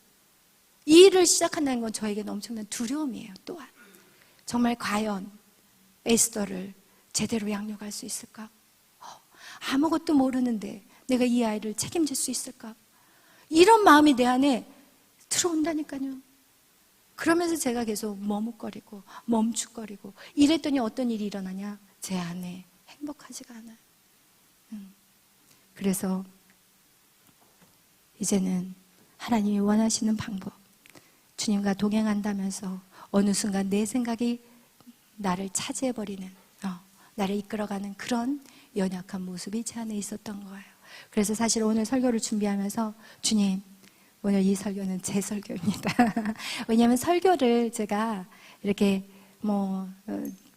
이 일을 시작한다는 건 저에게는 엄청난 두려움이에요. 또한 정말 과연 에스더를 제대로 양육할 수 있을까? 아무것도 모르는데 내가 이 아이를 책임질 수 있을까? 이런 마음이 내 안에 들어온다니까요. 그러면서 제가 계속 머뭇거리고 멈칫거리고 이랬더니 어떤 일이 일어나냐? 제 안에 행복하지가 않아요. 그래서 이제는 하나님이 원하시는 방법, 주님과 동행한다면서 어느 순간 내 생각이 나를 차지해버리는, 나를 이끌어가는 그런 연약한 모습이 제 안에 있었던 거예요. 그래서 사실 오늘 설교를 준비하면서 주님, 오늘 이 설교는 제 설교입니다. 왜냐하면 설교를 제가 이렇게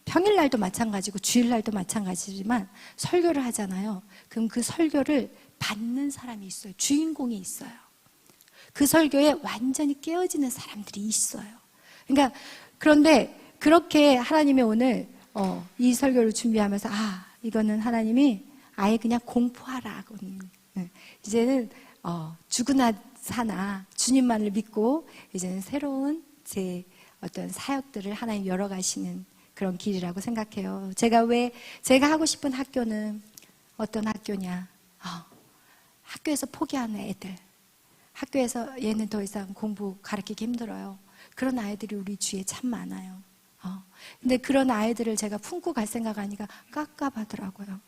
평일날도 마찬가지고 주일날도 마찬가지지만 설교를 하잖아요. 그럼 그 설교를 받는 사람이 있어요. 주인공이 있어요. 그 설교에 완전히 깨어지는 사람들이 있어요. 그러니까 그런데 그렇게 하나님이 오늘 이 설교를 준비하면서 이거는 하나님이 아예 그냥 공포하라. 이제는 죽으나 사나 주님만을 믿고 이제는 새로운 제 어떤 사역들을 하나님 열어가시는 그런 길이라고 생각해요. 제가 하고 싶은 학교는 어떤 학교냐? 학교에서 포기하는 애들. 학교에서 얘는 더 이상 공부 가르치기 힘들어요. 그런 아이들이 우리 주위에 참 많아요. 근데 그런 아이들을 제가 품고 갈 생각하니까 깝깝하더라고요.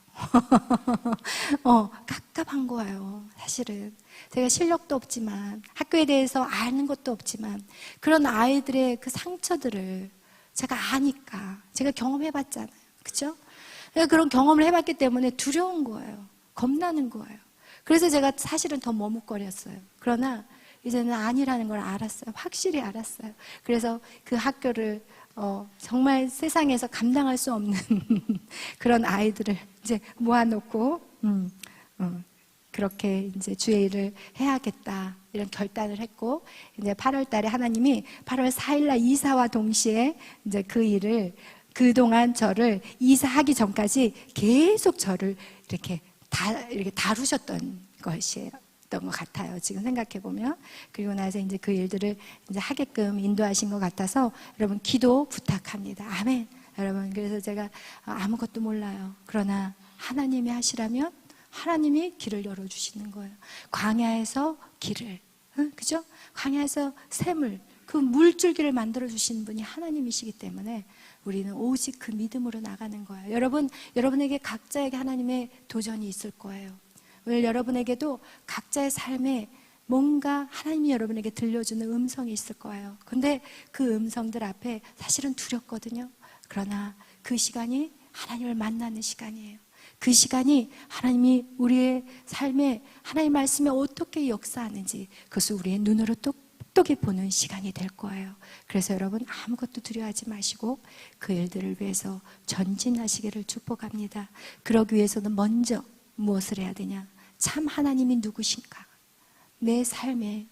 깝깝한 거예요. 사실은 제가 실력도 없지만 학교에 대해서 아는 것도 없지만 그런 아이들의 그 상처들을 제가 아니까 제가 경험해봤잖아요. 그렇죠? 그런 경험을 해봤기 때문에 두려운 거예요. 겁나는 거예요. 그래서 제가 사실은 더 머뭇거렸어요. 그러나 이제는 아니라는 걸 알았어요. 확실히 알았어요. 그래서 그 학교를 정말 세상에서 감당할 수 없는 그런 아이들을 이제 모아놓고 그렇게 이제 주의 일을 해야겠다 이런 결단을 했고, 이제 8월 달에 하나님이 8월 4일 날 이사와 동시에 이제 그 일을, 그동안 저를 이사하기 전까지 계속 저를 이렇게 다루셨던 것이었던 것 같아요. 지금 생각해 보면. 그리고 나서 이제 그 일들을 이제 하게끔 인도하신 것 같아서 여러분 기도 부탁합니다. 아멘. 여러분, 그래서 제가 아무것도 몰라요. 그러나 하나님이 하시라면 하나님이 길을 열어주시는 거예요. 광야에서 길을, 그죠? 광야에서 샘을, 그 물줄기를 만들어주시는 분이 하나님이시기 때문에 우리는 오직 그 믿음으로 나가는 거예요. 여러분, 여러분에게 각자에게 하나님의 도전이 있을 거예요. 오늘 여러분에게도 각자의 삶에 뭔가 하나님이 여러분에게 들려주는 음성이 있을 거예요. 근데 그 음성들 앞에 사실은 두렵거든요. 그러나 그 시간이 하나님을 만나는 시간이에요. 그 시간이 하나님이 우리의 삶에 하나님 말씀에 어떻게 역사하는지 그것을 우리의 눈으로 똑똑히 보는 시간이 될 거예요. 그래서 여러분 아무것도 두려워하지 마시고 그 일들을 위해서 전진하시기를 축복합니다. 그러기 위해서는 먼저 무엇을 해야 되냐? 참 하나님이 누구신가? 내 삶에,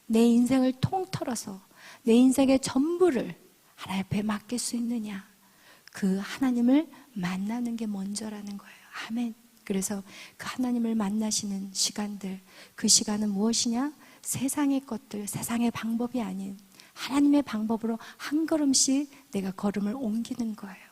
내 인생을 통틀어서 내 인생의 전부를 하나님 앞에 맡길 수 있느냐? 그 하나님을 만나는 게 먼저라는 거예요. 아멘. 그래서 그 하나님을 만나시는 시간들, 그 시간은 무엇이냐? 세상의 것들, 세상의 방법이 아닌 하나님의 방법으로 한 걸음씩 내가 걸음을 옮기는 거예요.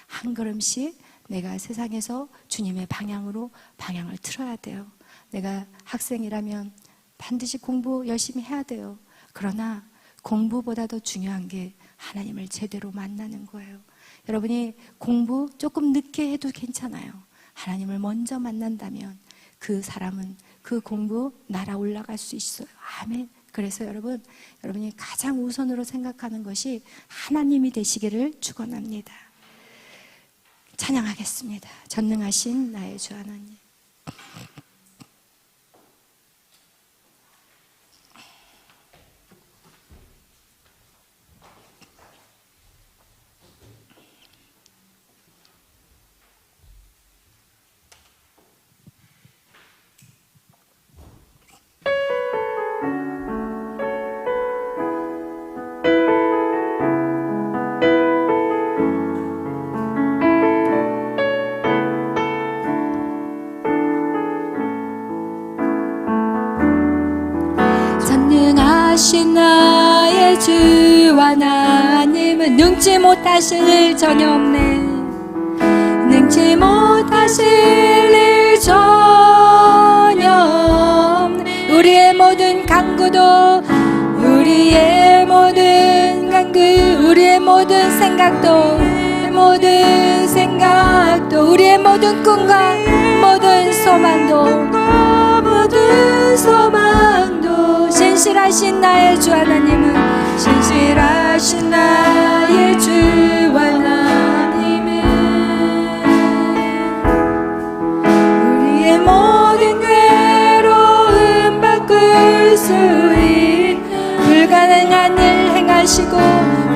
한 걸음씩 내가 세상에서 주님의 방향으로 방향을 틀어야 돼요. 내가 학생이라면 반드시 공부 열심히 해야 돼요. 그러나 공부보다 더 중요한 게 하나님을 제대로 만나는 거예요. 여러분이 공부 조금 늦게 해도 괜찮아요. 하나님을 먼저 만난다면 그 사람은 그 공부 날아 올라갈 수 있어요. 아멘. 그래서 여러분이 가장 우선으로 생각하는 것이 하나님이 되시기를 축원합니다. 찬양하겠습니다. 전능하신 나의 주 하나님. 전능하신 나의 주 하나님은 능치 못하실 일 전혀 없네. 능치 못하실 일 전혀 없네. 우리의 모든 간구도, 우리의 모든 간구, 우리의 모든 생각도, 우리의 모든 꿈과 모든 소망도 신실하신 나의 주 하나님은, 신실하신 나의 주 하나님은 우리의 모든 괴로움 바꿀 수 있는 불가능한 일 행하시고,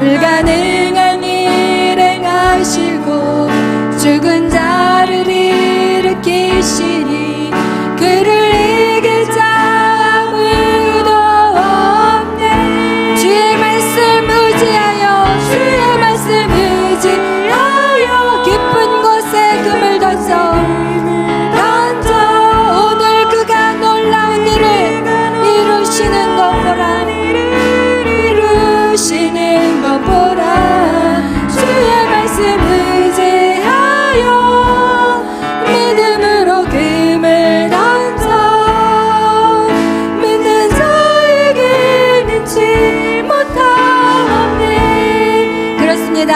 불가능한 일 행하시고 죽은 자를 일으키시니 그를 이길 자 아무도 없네. 주의 말씀 의지하여 깊은 곳에 금을 던져 오늘 그가 놀라운 일을 이루시는 것 보라. 주의 말씀 의지하여 믿음으로 금을 던져 믿는 자에게 능치 못하네. 그렇습니다.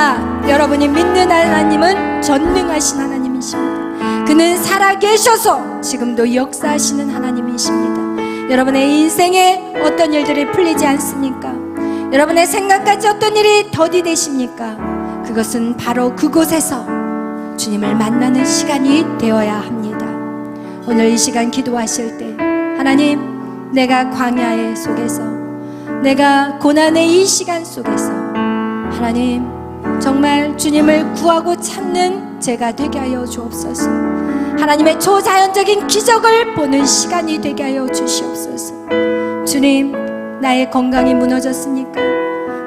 여러분이 믿는 하나님은 전능하신 하나님이십니다. 그는 살아계셔서 지금도 역사하시는 하나님이십니다. 여러분의 인생에 어떤 일들이 풀리지 않습니까? 여러분의 생각까지 어떤 일이 더디되십니까? 그것은 바로 그곳에서 주님을 만나는 시간이 되어야 합니다. 오늘 이 시간 기도하실 때, 하나님, 내가 광야의 속에서, 내가 고난의 이 시간 속에서 하나님 정말 주님을 구하고 찾는 제가 되게 하여 주옵소서. 하나님의 초자연적인 기적을 보는 시간이 되게 하여 주시옵소서. 주님, 나의 건강이 무너졌습니까?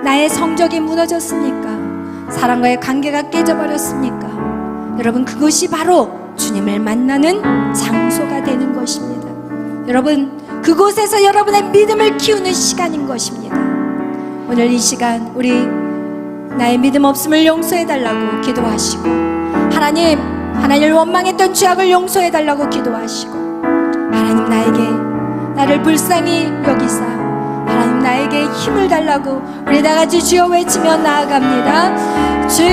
나의 성적이 무너졌습니까? 사람과의 관계가 깨져버렸습니까? 여러분, 그것이 바로 주님을 만나는 장소가 되는 것입니다. 여러분, 그곳에서 여러분의 믿음을 키우는 시간인 것입니다. 오늘 이 시간 우리 나의 믿음 없음을 용서해달라고 기도하시고, 하나님을 원망했던 죄악을 용서해달라고 기도하시고, 하나님 나를 불쌍히 여기사 하나님 나에게 힘을 달라고 우리 다같이 주여 외치며 나아갑니다. 주여,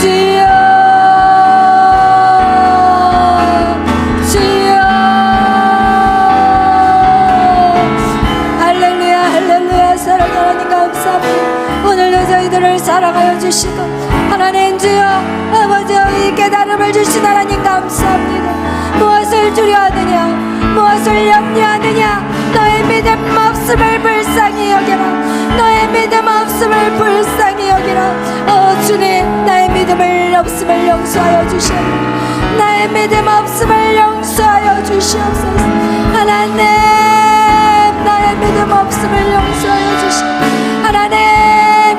주여, 주여. 할렐루야, 할렐루야. 사랑하는 하나님 감사합니다. 오늘도 저희들을 사랑하여 주시고 하나님 주여, 아버지여, 이 깨달음을 주신 하나님 감사합니다. 무엇을 두려워하느냐, 무엇을 염려하느냐? 너의 믿음 없음을 불쌍히 여기라. 너의 믿음 없음을 불쌍히 여기라. 주님, 나의 믿음을 없음을 용서하여 주시옵소서. 나의 믿음 없음을 용서하여 주시옵소서. 하나님, 나의 믿음 없음을 용서하여 주시옵소서. 하나님,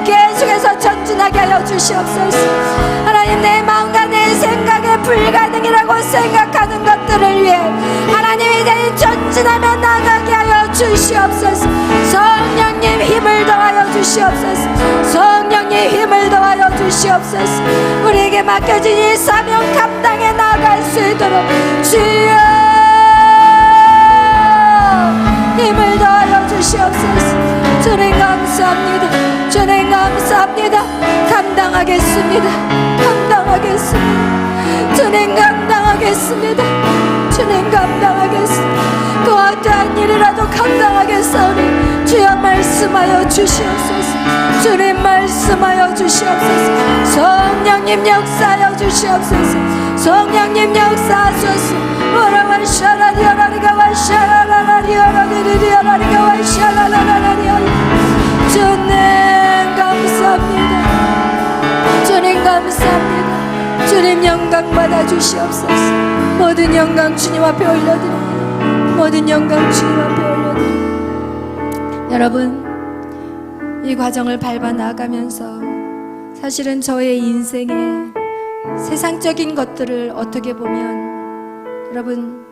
계속해서 전진하게 하여 주시옵소서. 하나님, 내 마음과 내 생각에 불가능이라고 생각하는 것들을 위해 하나님 이제 전진하며 나가게 하여 주시옵소서. 성령님 힘을 더하여 주시옵소서. 성령님 힘을 더하여 주시옵소서. 우리에게 맡겨진 이 사명 감당해 나갈 수 있도록 주여 힘을 더하여 주시옵소서. 주님 감사합니다. 주님 감사합니다. 감당하겠습니다. 감당하겠습니다. 주님 감당하겠습니다. 주님 감당하겠습니다. 그 어떠한 일이라도 감당하겠사오니 주여 말씀하여 주시옵소서. 주님 말씀하여 주시옵소서. 성령님 역사하여 주시옵소서. 성령님 역사하소서. 오라와 샤라리아라리가 와 샤라라리아라리아라리가 와 샤라라라리아. 주님 감사합니다. 주님 감사합니다. 주님 영광 받아 주시옵소서. 모든 영광 주님 앞에 올려드립니다. 모든 영광 주님 앞에 올려드립니다. 여러분, 이 과정을 밟아 나가면서 사실은 저의 인생에 세상적인 것들을 어떻게 보면 여러분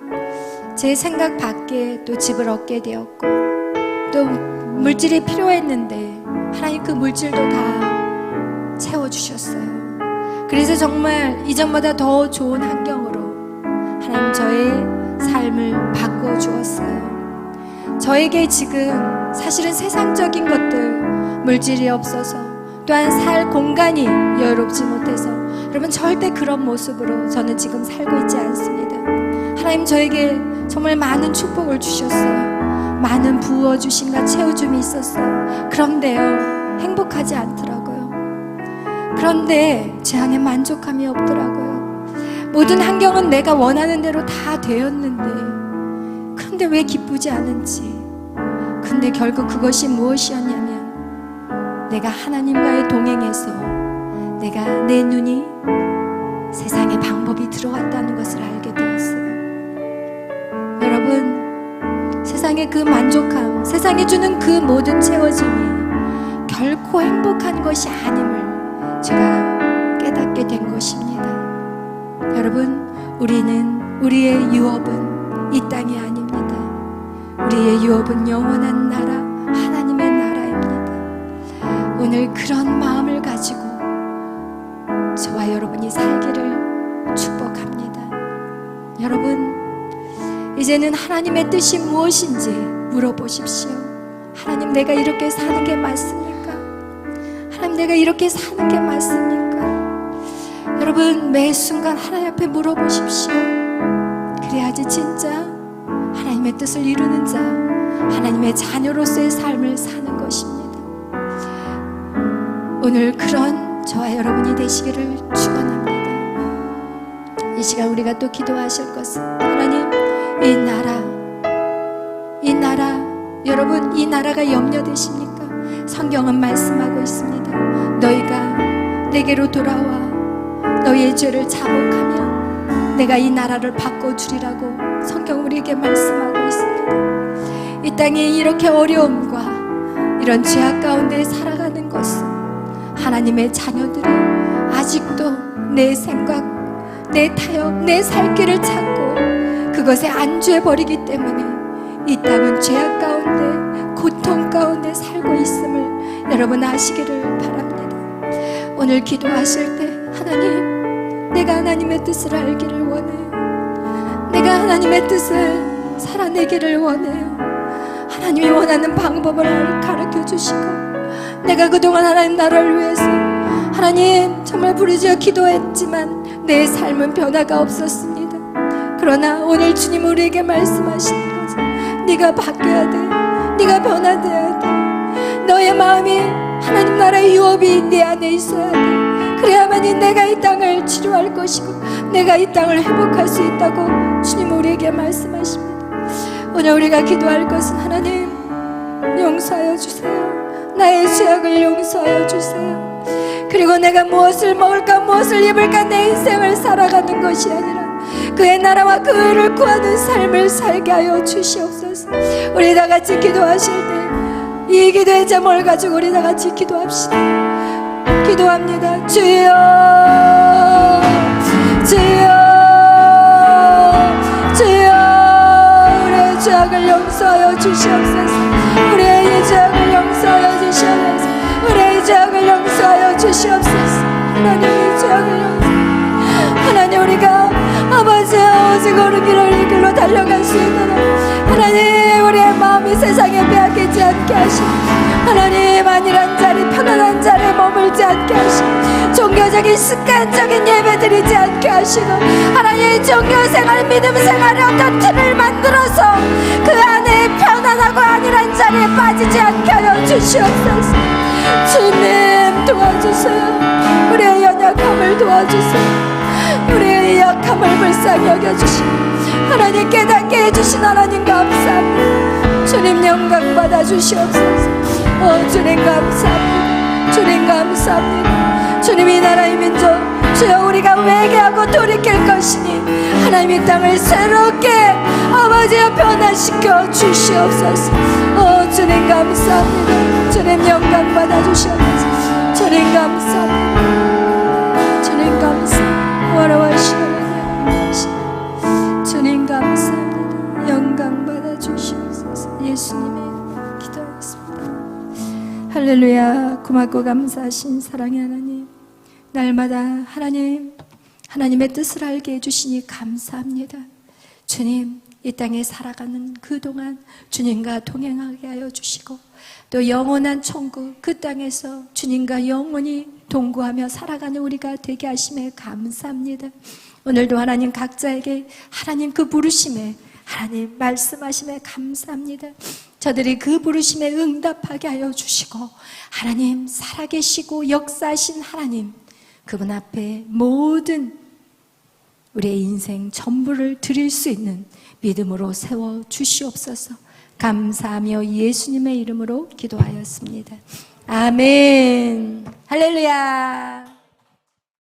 제 생각 밖에 또 집을 얻게 되었고, 또 물질이 필요했는데 하나님 그 물질도 다 채워주셨어요. 그래서 정말 이전보다 더 좋은 환경으로 하나님 저의 삶을 바꿔 주었어요. 저에게 지금 사실은 세상적인 것들, 물질이 없어서 또한 살 공간이 여유롭지 못해서 여러분 절대 그런 모습으로 저는 지금 살고 있지 않습니다. 하나님 저에게 정말 많은 축복을 주셨어요. 많은 부어주심과 채워줌이 있었어요. 그런데요, 행복하지 않더라고요. 그런데 제 안에 만족함이 없더라고요. 모든 환경은 내가 원하는 대로 다 되었는데, 그런데 왜 기쁘지 않은지. 근데 결국 그것이 무엇이었냐면, 내가 하나님과의 동행에서 내가 내 눈이 세상의 방법이 들어왔다는 것을 알게 되었어요. 여러분, 세상의 그 만족함, 세상이 주는 그 모든 채워짐이 결코 행복한 것이 아님을 제가 깨닫게 된 것입니다. 여러분, 우리의 유업은 이 땅이 아닙니다. 우리의 유업은 영원한 나라, 하나님의 나라입니다. 오늘 그런 마음을 가지고 저와 여러분이 살기를 축복합니다. 여러분, 이제는 하나님의 뜻이 무엇인지 물어보십시오. 하나님, 내가 이렇게 사는 게 맞습니까? 하나님, 내가 이렇게 사는 게 맞습니까? 여러분, 매 순간 하나님 앞에 물어보십시오. 그래야지 진짜 하나님의 뜻을 이루는 자, 하나님의 자녀로서의 삶을 사는 것입니다. 오늘 그런 저와 여러분이 되시기를 축원합니다. 이 시간 우리가 또 기도하실 것은, 하나님, 이 나라, 여러분, 이 나라가 염려되십니까? 성경은 말씀하고 있습니다. 너희가 내게로 돌아와 너희의 죄를 자복하면 내가 이 나라를 바꿔주리라고 성경 우리에게 말씀하고 있습니다. 이 땅에 이렇게 어려움과 이런 죄악 가운데 살아가는 것은 하나님의 자녀들이 아직도 내 생각, 내 타협, 내 살 길을 찾고 그것에 안주해버리기 때문에 이 땅은 죄악 가운데, 고통 가운데 살고 있음을 여러분 아시기를 바랍니다. 오늘 기도하실 때 하나님, 내가 하나님의 뜻을 알기를 원해요. 내가 하나님의 뜻을 살아내기를 원해요. 하나님이 원하는 방법을 가르쳐 주시고, 내가 그동안 하나님 나라를 위해서 하나님 정말 부르짖어 기도했지만 내 삶은 변화가 없었습니다. 그러나 오늘 주님 우리에게 말씀하시는 거죠. 네가 바뀌어야 돼. 네가 변화되어야 돼. 너의 마음이 하나님 나라의 유업이 내 안에 있어야 돼. 그래야만이 내가 이 땅을 치료할 것이고 내가 이 땅을 회복할 수 있다고 주님 우리에게 말씀하십니다. 오늘 우리가 기도할 것은 하나님 용서하여 주세요. 나의 죄악을 용서하여 주세요. 그리고 내가 무엇을 먹을까 무엇을 입을까 내 인생을 살아가는 것이 아니라 그의 나라와 그를 구하는 삶을 살게 하여 주시옵소서. 우리 다 같이 기도하실 때 이 기도의 제목을 가지고 우리 다 같이 기도합시다. 기도합니다. 주여, 주여, 주여, 우리의 죄악을 용서하여 주시옵소서. 우리의 죄악을 용서하여 주시옵소서. 우리의 죄악을 용서하여 주시옵소서. 하나님의 죄악을 용서하여 하나님, 우리가 아버지 오직 오르기를 길로 달려갈 수 있도록 하나님 우리의 마음이 세상에 빼앗기지 않게 하시고 하나님 안일한 자리 편안한 자리에 머물지 않게 하시고 종교적인 습관적인 예배 드리지 않게 하시고 하나님 종교생활 믿음생활의 어떤 틀을 만들어서 그 안에 편안하고 안일한 자리에 빠지지 않게 하여 주시옵소서. 주님 도와주세요. 우리의 연약함을 도와주세요. 우리의 약함을 불쌍히 여겨주시고 하나님 깨닫게 해주신 하나님 감사합니다. 주님 영광 받아주시옵소서. 주님 감사합니다. 주님 감사합니다. 주님 이 나라의 민족 주여 우리가 회개하고 돌이킬 것이니 하나님 이 땅을 새롭게 아버지여 변화시켜 주시옵소서. 주님 감사합니다. 주님 영광 받아주시옵소서. 주님 감사합니다. 주님 감사합니다. 주님 감사합니다. 영광 받아주시옵소서. 예수님의 기도하겠습니다. 할렐루야. 고맙고 감사하신 사랑의 하나님, 날마다 하나님의 뜻을 알게 해주시니 감사합니다. 주님, 이 땅에 살아가는 그동안 주님과 동행하게 하여 주시고 또 영원한 천국 그 땅에서 주님과 영원히 동거하며 살아가는 우리가 되게 하심에 감사합니다. 오늘도 하나님 각자에게 하나님 그 부르심에 하나님 말씀하심에 감사합니다. 저들이 그 부르심에 응답하게 하여 주시고 하나님 살아계시고 역사하신 하나님 그분 앞에 모든 우리의 인생 전부를 드릴 수 있는 믿음으로 세워 주시옵소서. 감사하며 예수님의 이름으로 기도하였습니다. 아멘. 할렐루야.